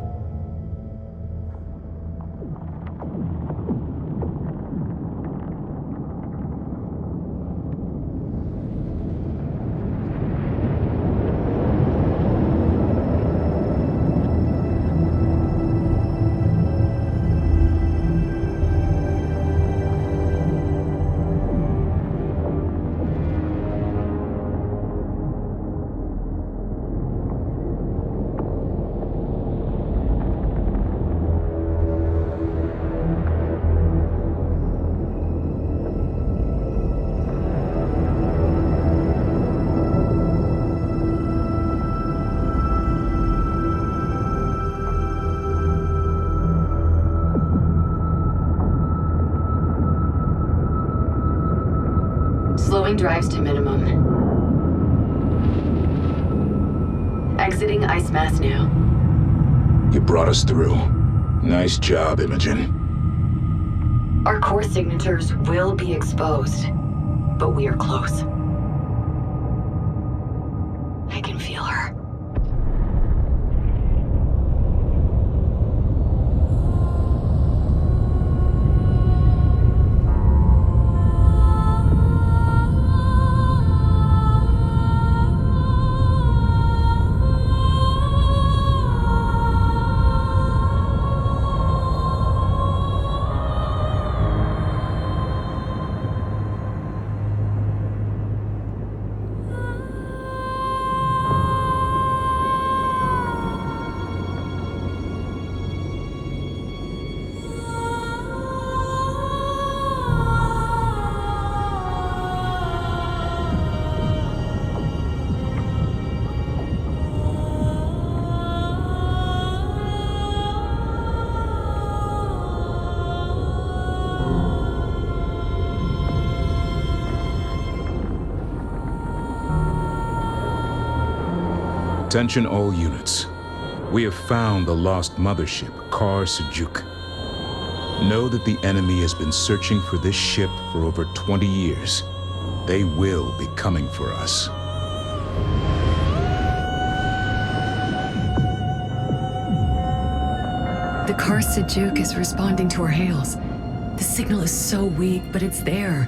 Slowing drives to minimum. Exiting ice mass now. You brought us through. Nice job, Imagin. Our core signatures will be exposed, but we are close. I can feel her. Attention all units. We have found the lost mothership, Kar Sujuk. Know that the enemy has been searching for this ship for over 20 years. They will be coming for us. The Kar Sujuk is responding to our hails. The signal is so weak, but it's there.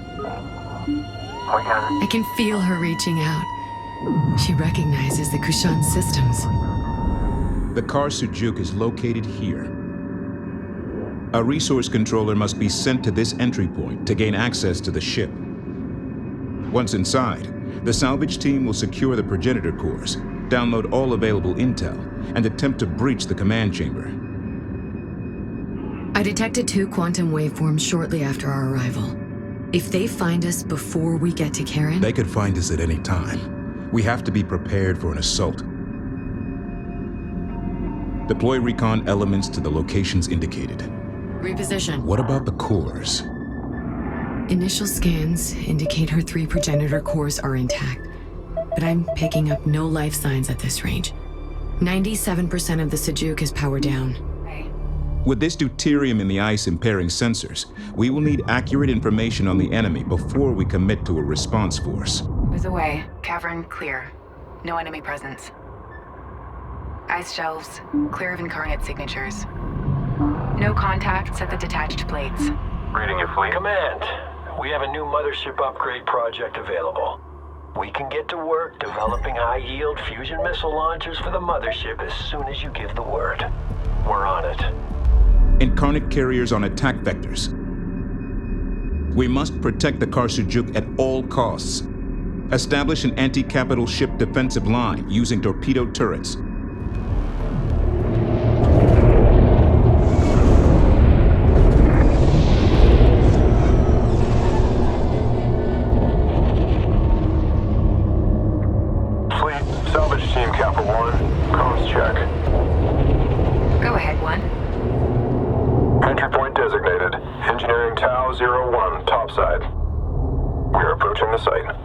I can feel her reaching out. She recognizes the Kushan systems. The Kar Sujuk is located here. A resource controller must be sent to this entry point to gain access to the ship. Once inside, the salvage team will secure the progenitor cores, download all available intel, and attempt to breach the command chamber. I detected 2 quantum waveforms shortly after our arrival. If they find us before we get to Karen... They could find us at any time. We have to be prepared for an assault. Deploy recon elements to the locations indicated. Reposition. What about the cores? Initial scans indicate her 3 progenitor cores are intact, but I'm picking up no life signs at this range. 97% of the Sejuk is powered down. With this deuterium in the ice impairing sensors, we will need accurate information on the enemy before we commit to a response force. There's a way. Cavern clear. No enemy presence. Ice shelves, clear of incarnate signatures. No contacts at the detached plates. Reading your fleet. Command, we have a new Mothership upgrade project available. We can get to work developing high-yield fusion missile launchers for the Mothership as soon as you give the word. We're on it. Incarnate carriers on attack vectors. We must protect the Kar-Sujuk at all costs. Establish an anti-capital ship defensive line using torpedo turrets. Fleet, salvage team Kappa 1. Comms check. Go ahead, 1. Entry point designated. Engineering Tau 01, topside. We are approaching the site.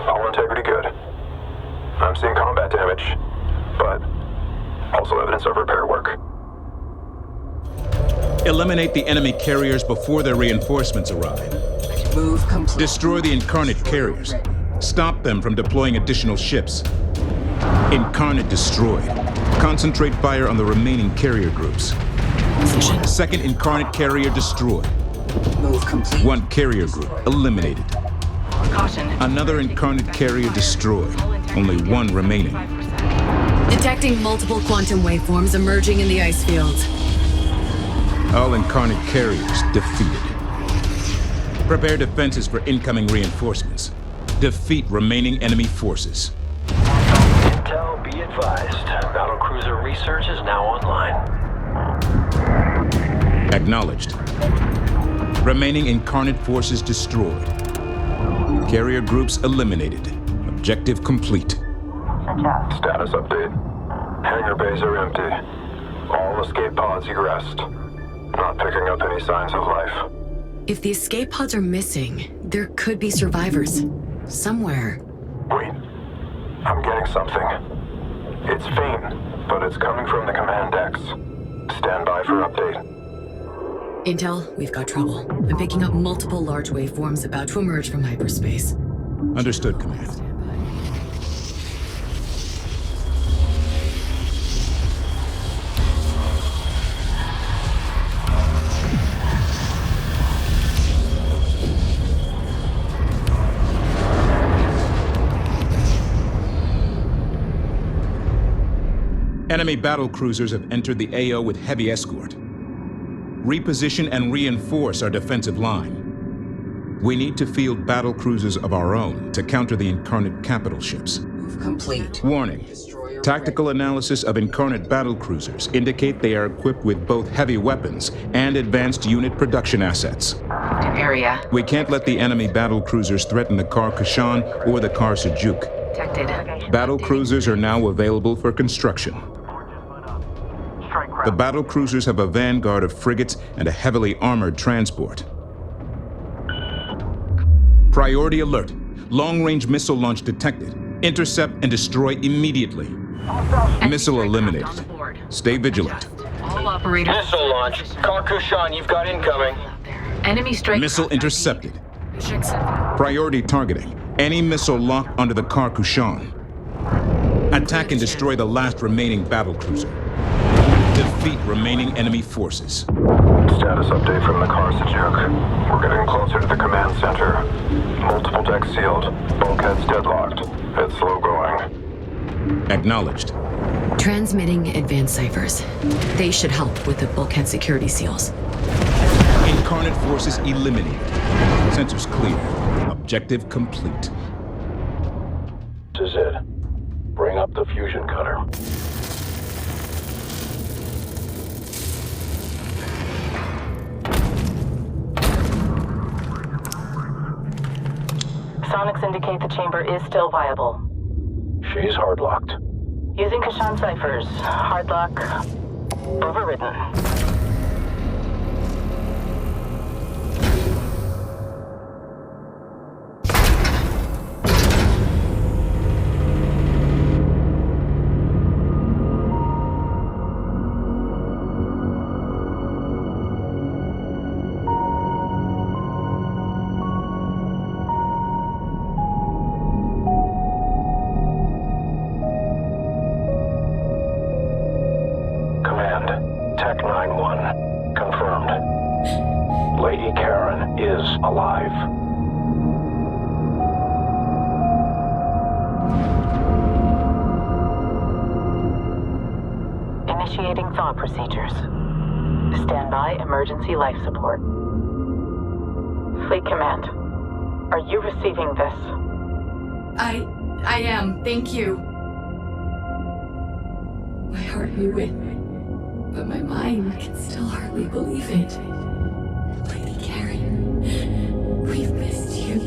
All integrity good. I'm seeing combat damage, but also evidence of repair work. Eliminate the enemy carriers before their reinforcements arrive. Move complete. Destroy the Incarnate carriers. Stop them from deploying additional ships. Incarnate destroyed. Concentrate fire on the remaining carrier groups. Second Incarnate carrier destroyed. Move complete. 1 carrier group eliminated. Caution. Another Incarnate carrier destroyed. Only 1 remaining. Detecting multiple quantum waveforms emerging in the ice fields. All Incarnate carriers defeated. Prepare defenses for incoming reinforcements. Defeat remaining enemy forces. Intel, be advised. Battlecruiser research is now online. Acknowledged. Remaining Incarnate forces destroyed. Carrier groups eliminated. Objective complete. Status update. Hangar bays are empty. All escape pods egressed. Not picking up any signs of life. If the escape pods are missing, there could be survivors. Somewhere. Wait. I'm getting something. It's faint, but it's coming from the command decks. Stand by for update. Intel, we've got trouble. I'm picking up multiple large waveforms about to emerge from hyperspace. Understood, Command. Enemy battle cruisers have entered the AO with heavy escort. Reposition and reinforce our defensive line. We need to field battle cruisers of our own to counter the Incarnate capital ships. Move complete. Warning. Tactical analysis of Incarnate battle cruisers indicate they are equipped with both heavy weapons and advanced unit production assets. Area. We can't let the enemy battle cruisers threaten the Kushan or the Kar-Sujuk. Detected. Battle cruisers are now available for construction. The battle cruisers have a vanguard of frigates and a heavily armored transport. Priority alert. Long-range missile launch detected. Intercept and destroy immediately. Missile eliminated. Stay vigilant. All operators. Missile launch. Kushan, you've got incoming. Enemy strike. Missile intercepted. Priority targeting. Any missile locked onto the Kushan. Attack and destroy the last remaining battle cruiser. Defeat remaining enemy forces. Status update from the Kar-Sujuk. We're getting closer to the command center. Multiple decks sealed. Bulkheads deadlocked. It's slow going. Acknowledged. Transmitting advanced ciphers. They should help with the bulkhead security seals. Incarnate forces eliminated. Sensors clear. Objective complete. This is it. Bring up the fusion cutter. Sonics indicate the chamber is still viable. She's hard-locked. Using Kushan ciphers. Hard lock. Overridden. Alive. Initiating thaw procedures. Standby emergency life support. Fleet Command, are you receiving this? I am, thank you. My heart knew it, but my mind can still hardly believe it. Lady Karen, we've missed you.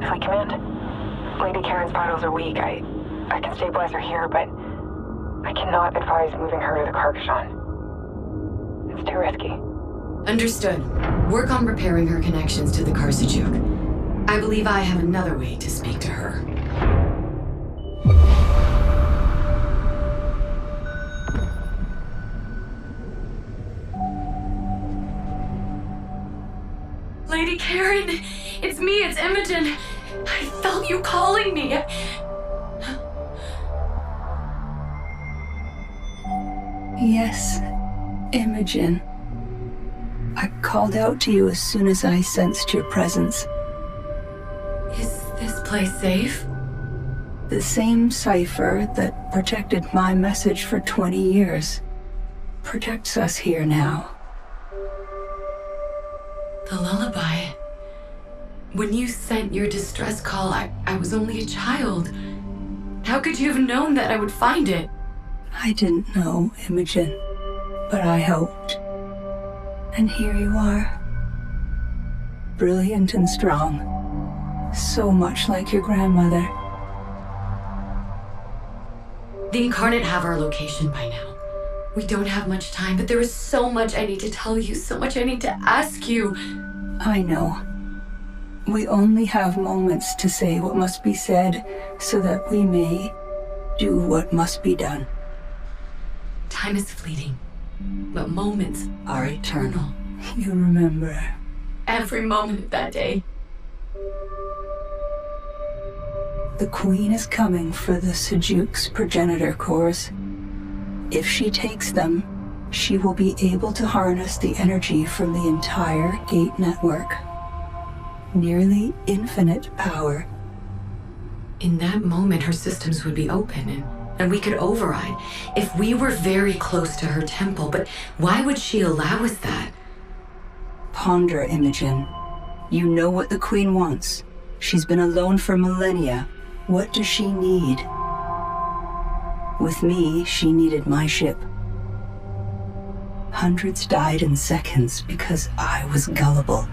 Fleet Command, Lady Karen's vitals are weak. I can stabilize her here, but I cannot advise moving her to the Kushan. It's too risky. Understood. Work on repairing her connections to the Citadel. I believe I have another way to speak to her. Lady Karen, it's me, it's Imagin. I felt you calling me. Yes, Imagin. I called out to you as soon as I sensed your presence. Is this place safe? The same cipher that protected my message for 20 years protects us here now. The lullaby. When you sent your distress call, I was only a child. How could you have known that I would find it? I didn't know, Imagin, but I hoped. And here you are. Brilliant and strong. So much like your grandmother. The Incarnate have our location by now. We don't have much time, but there is so much I need to tell you, so much I need to ask you. I know. We only have moments to say what must be said, so that we may do what must be done. Time is fleeting, but moments are eternal. You remember. Every moment of that day. The Queen is coming for the Sejuk's progenitor cores. If she takes them, she will be able to harness the energy from the entire gate network. Nearly infinite power. In that moment, her systems would be open and we could override. If we were very close to her temple, but why would she allow us that? Ponder, Imagin. You know what the Queen wants. She's been alone for millennia. What does she need? With me, she needed my ship. Hundreds died in seconds because I was gullible.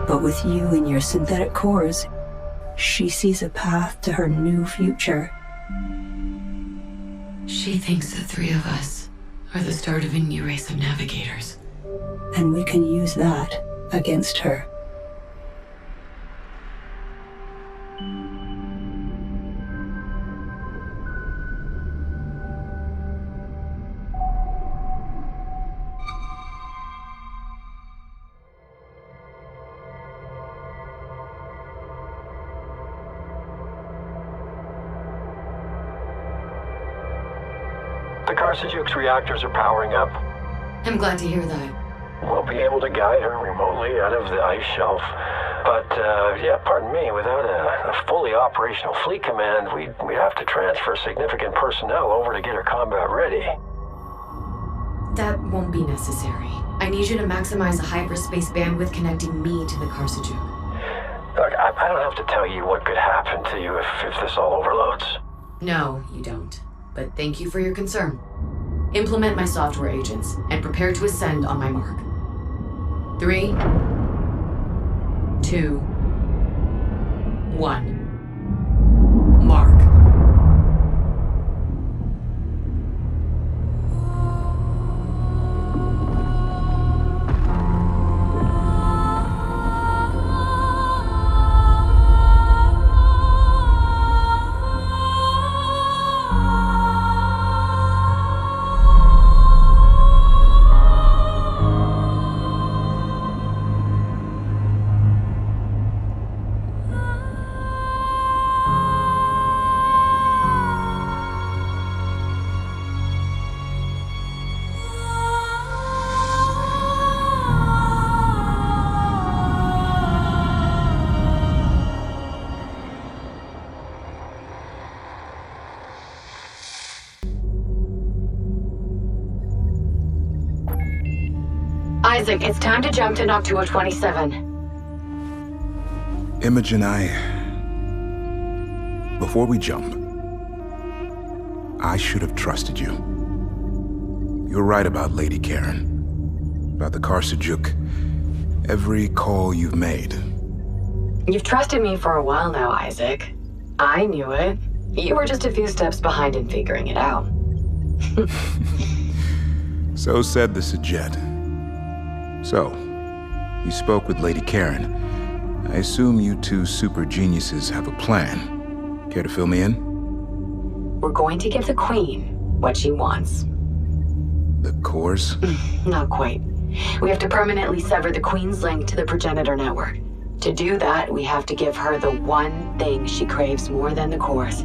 But with you and your synthetic cores, she sees a path to her new future. She thinks the three of us are the start of a new race of navigators. And we can use that against her. The Sejuk's reactors are powering up. I'm glad to hear that. We'll be able to guide her remotely out of the ice shelf. But, yeah, pardon me, without a fully operational fleet command, we'd have to transfer significant personnel over to get her combat ready. That won't be necessary. I need you to maximize the hyperspace bandwidth connecting me to the Sejuk. Look, I don't have to tell you what could happen to you if this all overloads. No, you don't. But thank you for your concern. Implement my software agents and prepare to ascend on my mark. 3, 2, 1. Mark. Isaac, it's time to jump to Noctua 27. Imagin, before we jump, I should have trusted you. You're right about Lady Karen. About the Karsajuk. Every call you've made. You've trusted me for a while now, Isaac. I knew it. You were just a few steps behind in figuring it out. So said the Sajet. So, you spoke with Lady Karen. I assume you two super geniuses have a plan. Care to fill me in? We're going to give the Queen what she wants. The cores? Not quite. We have to permanently sever the Queen's link to the progenitor network. To do that, we have to give her the one thing she craves more than the cores.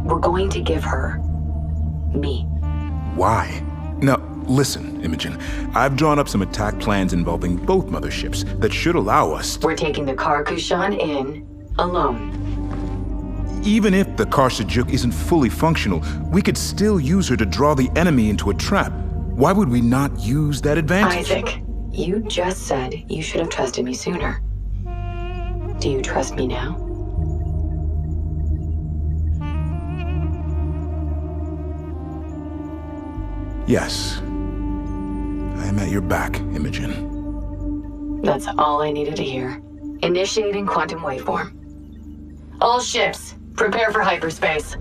We're going to give her me. Why? Now, listen, Imagin. I've drawn up some attack plans involving both motherships that should allow us to... We're taking the Kushan in alone. Even if the Karsajuk isn't fully functional, we could still use her to draw the enemy into a trap. Why would we not use that advantage? Isaac, you just said you should have trusted me sooner. Do you trust me now? Yes. I am at your back, Imagin. That's all I needed to hear. Initiating quantum waveform. All ships, prepare for hyperspace.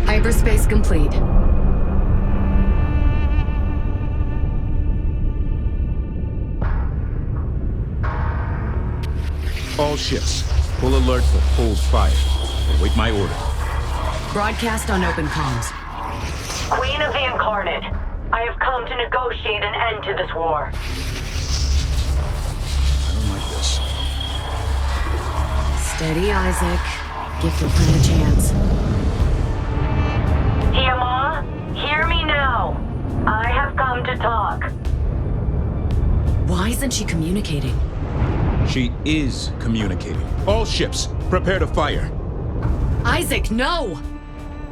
Hyperspace complete. All ships, full alert for hold fire. Await my order. Broadcast on open comms. Queen of the Incarnate, I have come to negotiate an end to this war. I don't like this. Steady, Isaac. Give the plan a chance. Tiamat, hear me now. I have come to talk. Why isn't she communicating? She is communicating. All ships, prepare to fire. Isaac, no!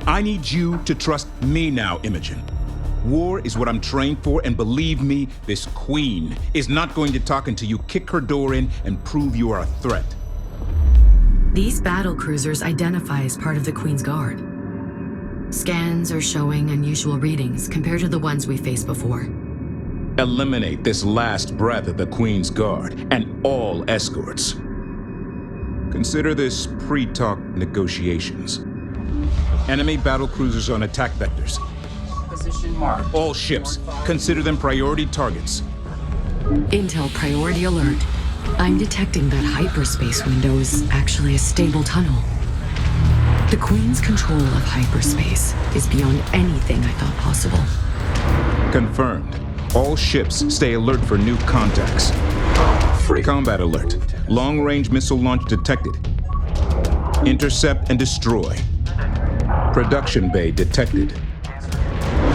I need you to trust me now, Imagin. War is what I'm trained for, and believe me, this queen is not going to talk until you kick her door in and prove you are a threat. These battle cruisers identify as part of the Queen's Guard. Scans are showing unusual readings compared to the ones we faced before. Eliminate this last breath of the Queen's Guard and all escorts. Consider this pre-talk negotiations. Enemy battle cruisers on attack vectors. Position marked. All ships, consider them priority targets. Intel priority alert. I'm detecting that hyperspace window is actually a stable tunnel. The Queen's control of hyperspace is beyond anything I thought possible. Confirmed. All ships stay alert for new contacts. Combat alert. Long-range missile launch detected. Intercept and destroy. Production bay detected.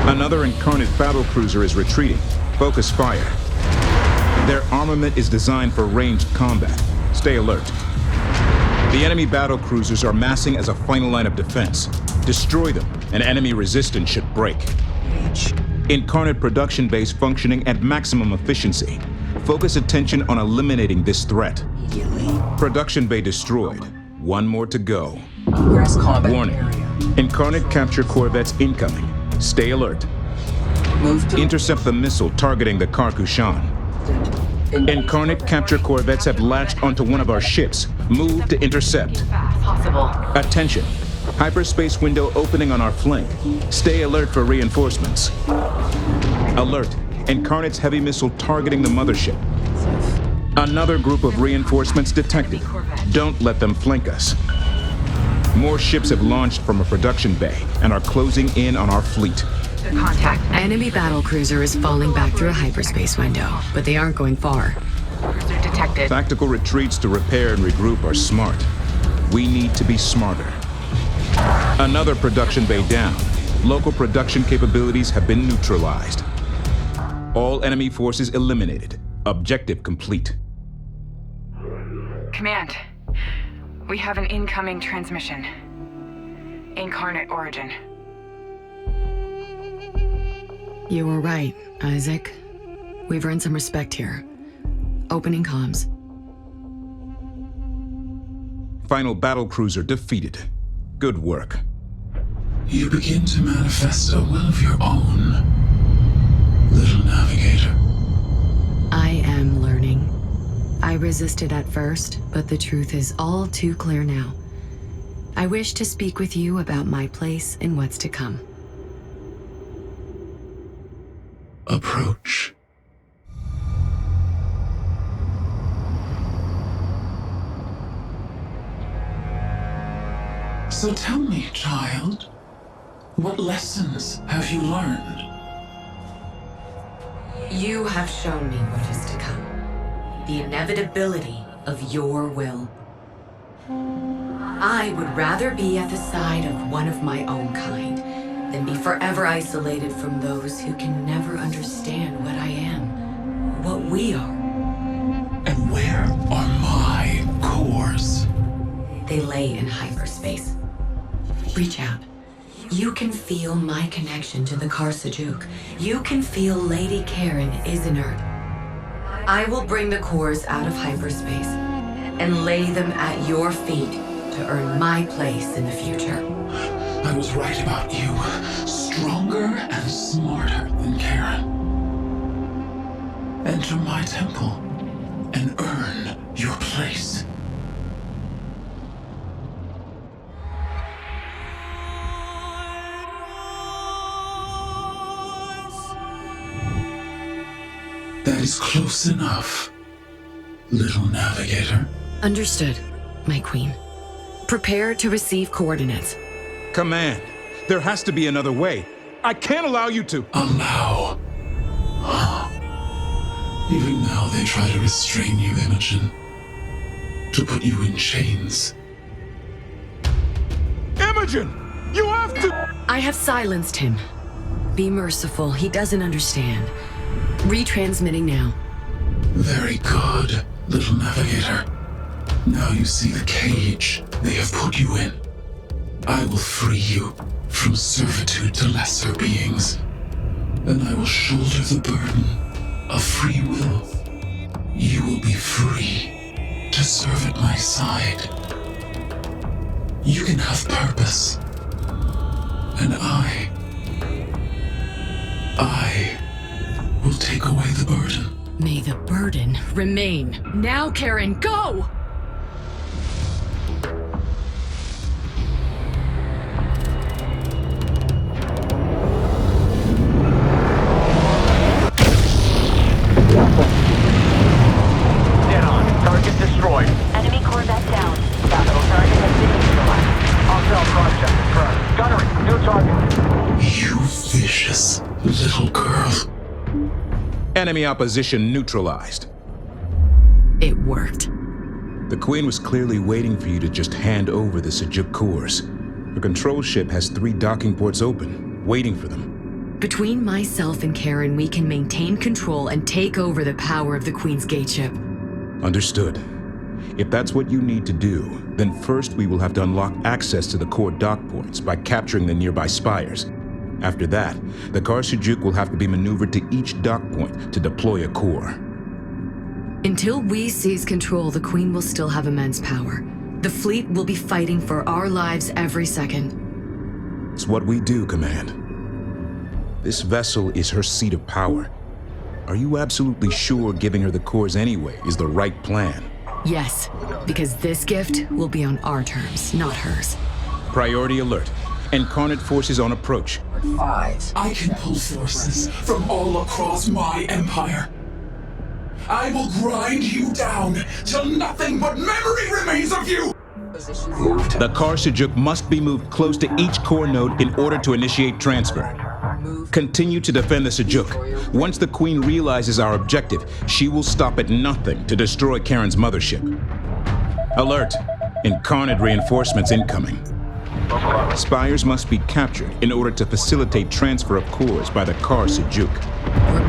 Another Incarnate battlecruiser is retreating. Focus fire. Their armament is designed for ranged combat. Stay alert. The enemy battlecruisers are massing as a final line of defense. Destroy them, and enemy resistance should break. Incarnate production base functioning at maximum efficiency. Focus attention on eliminating this threat. Production bay destroyed. One more to go. Where's combat? Warning. Incarnate capture corvettes incoming. Stay alert. Move to Intercept the missile targeting the Kushan. Incarnate capture corvettes have latched onto one of our ships. Move to intercept. Possible. Attention. Hyperspace window opening on our flank. Stay alert for reinforcements. Alert. Incarnate's heavy missile targeting the Mothership. Another group of reinforcements detected. Don't let them flank us. More ships have launched from a production bay and are closing in on our fleet. Contact. Enemy battlecruiser is falling back through a hyperspace window, but they aren't going far. Cruiser detected. Tactical retreats to repair and regroup are smart. We need to be smarter. Another production bay down. Local production capabilities have been neutralized. All enemy forces eliminated. Objective complete. Command, we have an incoming transmission. Incarnate origin. You were right, Isaac. We've earned some respect here. Opening comms. Final battlecruiser defeated. Good work. You begin to manifest a will of your own, little navigator. I am learning. I resisted at first, but the truth is all too clear now. I wish to speak with you about my place in what's to come. Approach. So tell me, child, what lessons have you learned? You have shown me what is to come. The inevitability of your will. I would rather be at the side of one of my own kind than be forever isolated from those who can never understand what I am, what we are. And where are my cores? They lay in hyperspace. Reach out. You can feel my connection to the Karsajuk. You can feel Lady Karen is inert. I will bring the cores out of hyperspace and lay them at your feet to earn my place in the future. I was right about you. Stronger and smarter than Karen. Enter my temple and earn your place. That is close enough, little navigator. Understood, my queen. Prepare to receive coordinates. Command, there has to be another way. I can't allow you to. Allow? Even now they try to restrain you, Imagin. To put you in chains. Imagin! You have to... I have silenced him. Be merciful, he doesn't understand. Retransmitting now. Very good, little navigator. Now you see the cage they have put you in. I will free you from servitude to lesser beings. And I will shoulder the burden of free will. You will be free to serve at my side. You can have purpose. And I will take away the burden. May the burden remain. Now, Karen, go! Dead on. Target destroyed. Enemy corvette down. Capital target has been neutralized. Hostile cross-check confirmed. Gunnery, new target. You vicious little girl. Enemy opposition neutralized. It worked. The Queen was clearly waiting for you to just hand over the Sajuk cores. Her control ship has 3 docking ports open, waiting for them. Between myself and Karen, we can maintain control and take over the power of the Queen's Gateship. Understood. If that's what you need to do, then first we will have to unlock access to the core dock points by capturing the nearby spires. After that, the Karsujuk will have to be maneuvered to each dock point to deploy a core. Until we seize control, the Queen will still have immense power. The fleet will be fighting for our lives every second. It's what we do, Command. This vessel is her seat of power. Are you absolutely sure giving her the cores anyway is the right plan? Yes, because this gift will be on our terms, not hers. Priority alert. Incarnate forces on approach. 5. I can pull forces from all across my empire. I will grind you down till nothing but memory remains of you! The Karsujuk must be moved close to each core node in order to initiate transfer. Continue to defend the Sujuk. Once the Queen realizes our objective, she will stop at nothing to destroy Karen's mothership. Alert! Incarnate reinforcements incoming. Spires must be captured in order to facilitate transfer of cores by the Karsujuk.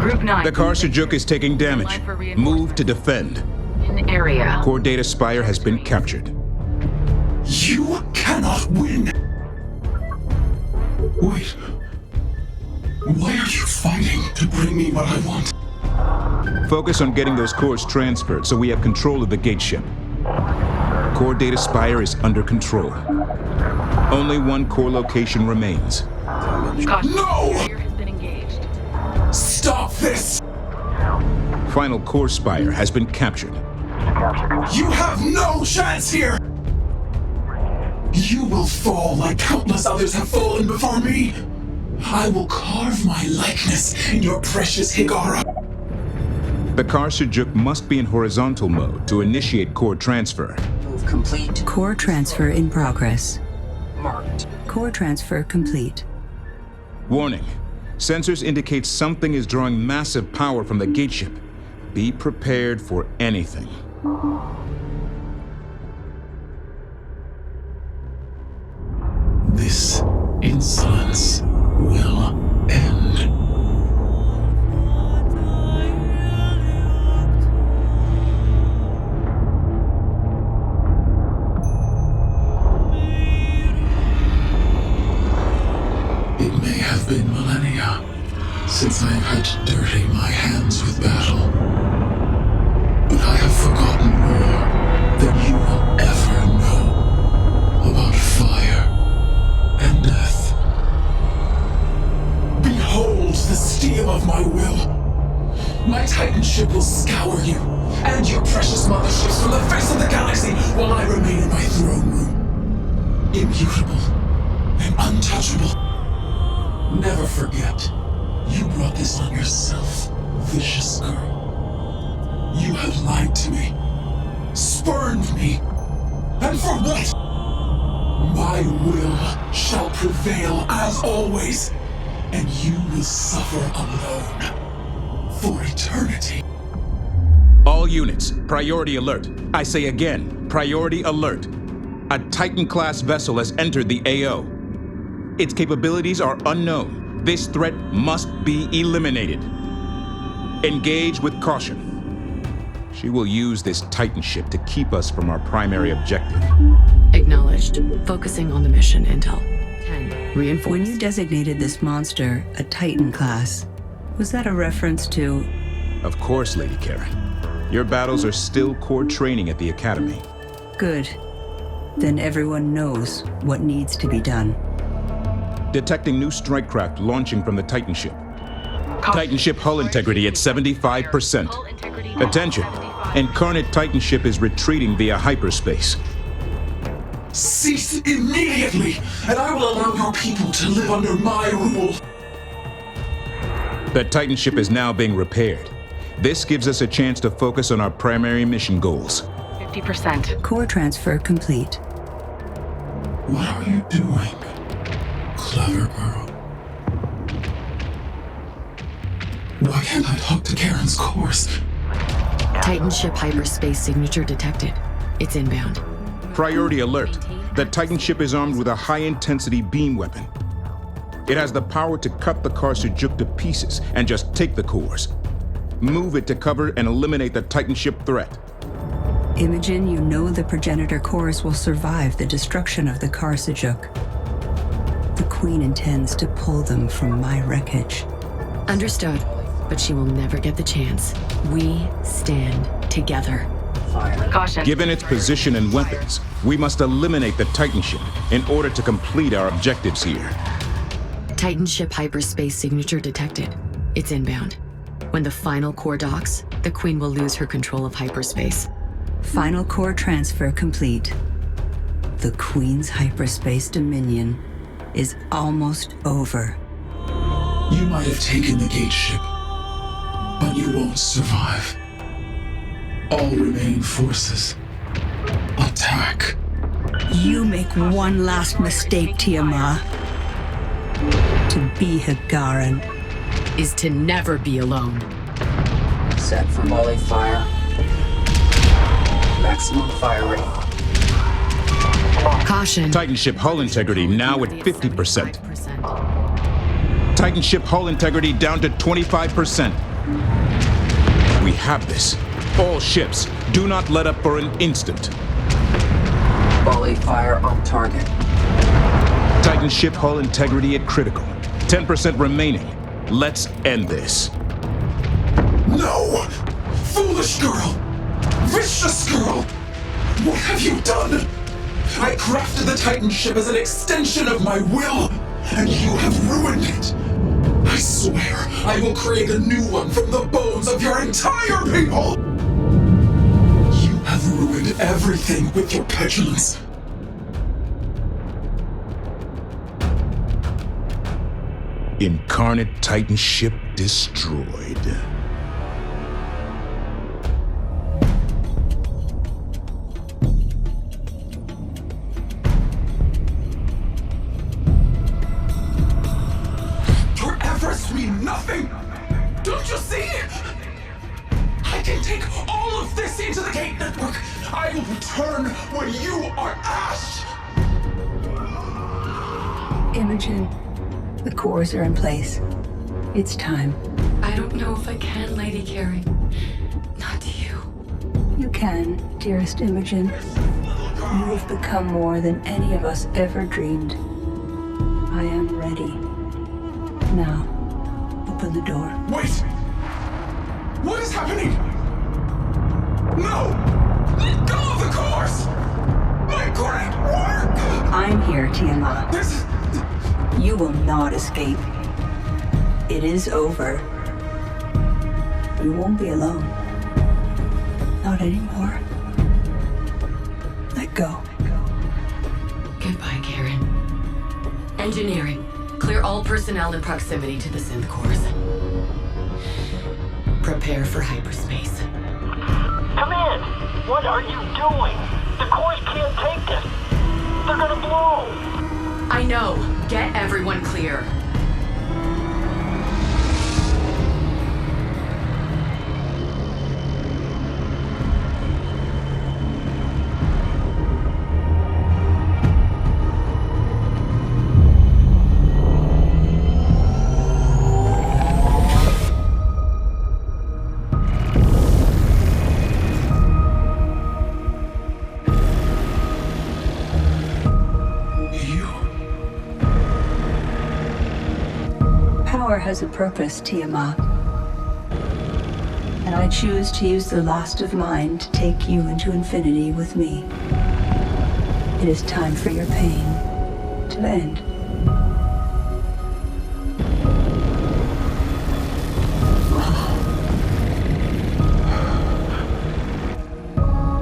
Group 9. The Karsujuk is taking damage. Move to defend. In area. Core data spire has been captured. You cannot win! Wait. Why are you fighting to bring me what I want? Focus on getting those cores transferred so we have control of the gateship. Core data spire is under control. Only one core location remains. No! Stop this! Final core spire has been captured. You have no chance here! You will fall like countless others have fallen before me! I will carve my likeness in your precious Higara. The Karsujuk must be in horizontal mode to initiate core transfer. Move complete. Core transfer in progress. Marked. Core transfer complete. Warning. Sensors indicate something is drawing massive power from the gateship. Be prepared for anything. This insolence will end. It may have been millennia since I have had to dirty my hands with battle, but I have forgotten more than you will ever know about fire and death. Behold the steel of my will. My Titan ship will scour you and your precious motherships from the face of the galaxy while I remain in my throne room. Immutable and untouchable. Never forget, you brought this on yourself, vicious girl. You have lied to me, spurned me, and for what? My will shall prevail as always, and you will suffer alone for eternity. All units, priority alert. I say again, priority alert. A Titan-class vessel has entered the AO. Its capabilities are unknown. This threat must be eliminated. Engage with caution. She will use this Titan ship to keep us from our primary objective. Acknowledged. Focusing on the mission, Intel. 10. Reinforce. When you designated this monster a Titan class, was that a reference to... Of course, Lady Karen. Your battles are still core training at the Academy. Good. Then everyone knows what needs to be done. Detecting new strike craft launching from the Titan ship. Titan ship hull integrity at 75%. Attention. Incarnate Titan ship is retreating via hyperspace. Cease immediately, and I will allow your people to live under my rule. The Titan ship is now being repaired. This gives us a chance to focus on our primary mission goals. 50%. Core transfer complete. What are you doing, clever girl? Why can't I talk to Karen's course? Titan ship hyperspace signature detected. It's inbound. Priority alert. The Titan ship is armed with a high-intensity beam weapon. It has the power to cut the Karsajuk to pieces and just take the cores. Move it to cover and eliminate the Titan ship threat. Imagin, you know the progenitor cores will survive the destruction of the Karsajuk. The Queen intends to pull them from my wreckage. Understood, but she will never get the chance. We stand together. Caution. Given its position and weapons, we must eliminate the Titan ship in order to complete our objectives here. Titan ship hyperspace signature detected. It's inbound. When the final core docks, the Queen will lose her control of hyperspace. Final core transfer complete. The Queen's hyperspace dominion is almost over. You might have taken the gate ship, but you won't survive. All remaining forces, attack. You make one last mistake, Tiamat. To be Higaran is to never be alone. Set for volley fire. Maximum fire rate. Caution. Titan ship hull integrity now at 50%. Titan ship hull integrity down to 25%. We have this. All ships, do not let up for an instant. Volley fire on target. Titan ship hull integrity at critical. 10% remaining. Let's end this. No! Foolish girl! Vicious girl! What have you done? I crafted the Titan ship as an extension of my will, and you have ruined it. I swear I will create a new one from the bones of your entire people! You have ruined everything with your petulance. Incarnate Titan ship destroyed. Your efforts mean nothing! Don't you see? I can take all of this into the gate network. I will return when you are ash. Imagin, the cores are in place. It's time. I don't know if I can, Lady Karen. Not to you. You can, dearest Imagin. You have become more than any of us ever dreamed. I am ready. Now, open the door. Wait! What is happening? No! Let go of the course! My great work! I'm here, Tiamat. This... You will not escape. It is over. You won't be alone. Not anymore. Let go. Goodbye, Karen. Engineering. Clear all personnel in proximity to the synth cores. Prepare for hyperspace. Command! What are you doing? The cores can't take this. They're gonna blow. I know. Get everyone clear. Power has a purpose, Tiamat. And I choose to use the last of mine to take you into infinity with me. It is time for your pain to end.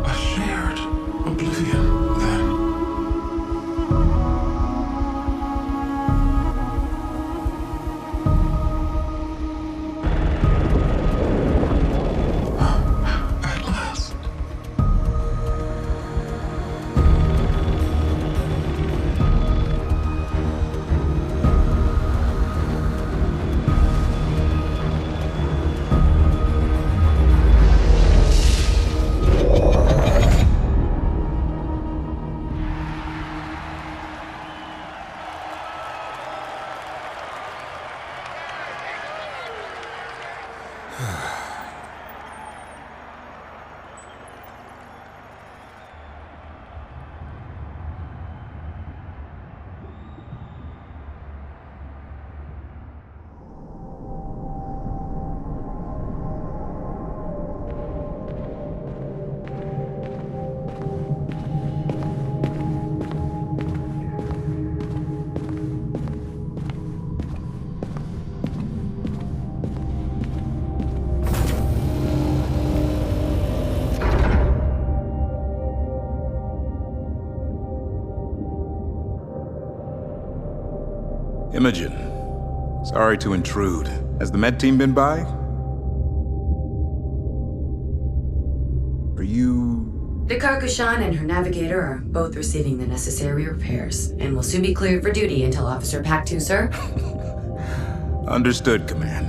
A shared oblivion, then. At last. Imagin, sorry to intrude. Has the med team been by? Are you... The Kushan and her navigator are both receiving the necessary repairs, and will soon be cleared for duty until Officer Pack 2, sir. Understood, Command.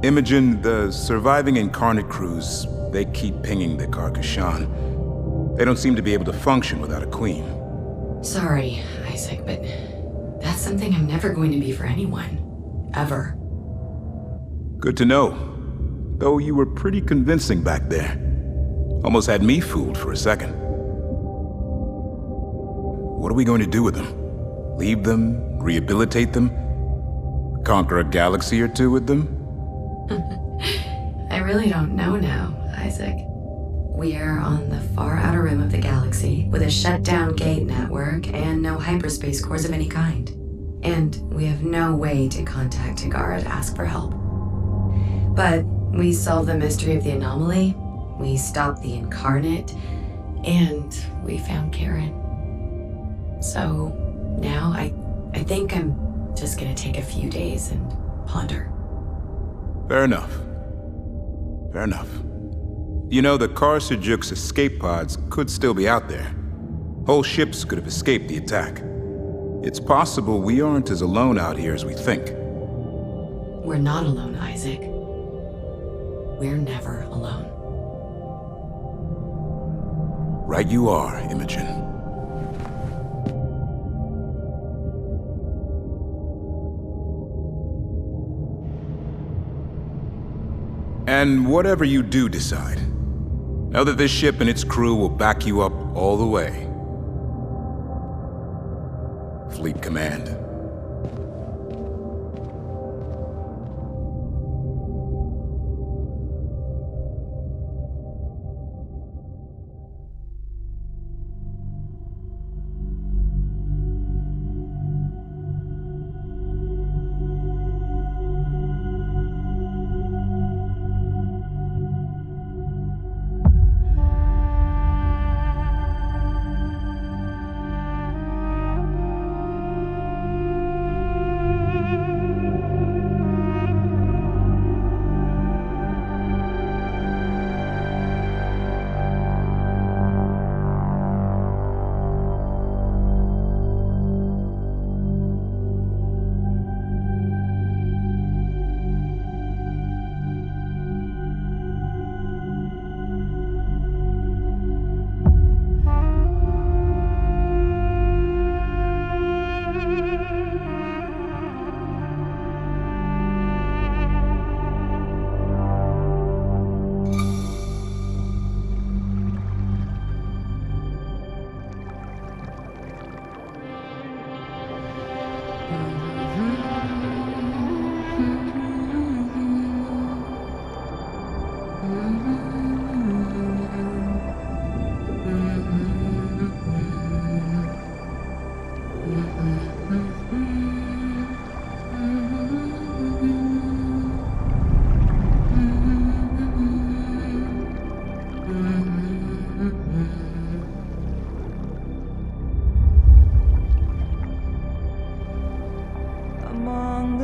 Imagin, the surviving Incarnate crews, they keep pinging the Kushan. They don't seem to be able to function without a queen. Sorry, Isaac, but that's something I'm never going to be for anyone. Ever. Good to know. Though you were pretty convincing back there. Almost had me fooled for a second. What are we going to do with them? Leave them? Rehabilitate them? Conquer a galaxy or two with them? I really don't know now, Isaac. We are on the far outer rim of the galaxy, with a shut-down gate network and no hyperspace cores of any kind. And we have no way to contact Tagara to ask for help. But we solved the mystery of the anomaly, we stopped the Incarnate, and we found Karen. So now I think I'm just gonna take a few days and ponder. Fair enough. Fair enough. You know, the Karsajuk's escape pods could still be out there. Whole ships could have escaped the attack. It's possible we aren't as alone out here as we think. We're not alone, Isaac. We're never alone. Right you are, Imagin. And whatever you do decide, know that this ship and its crew will back you up all the way. Fleet Command.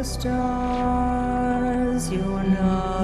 Stars, you're not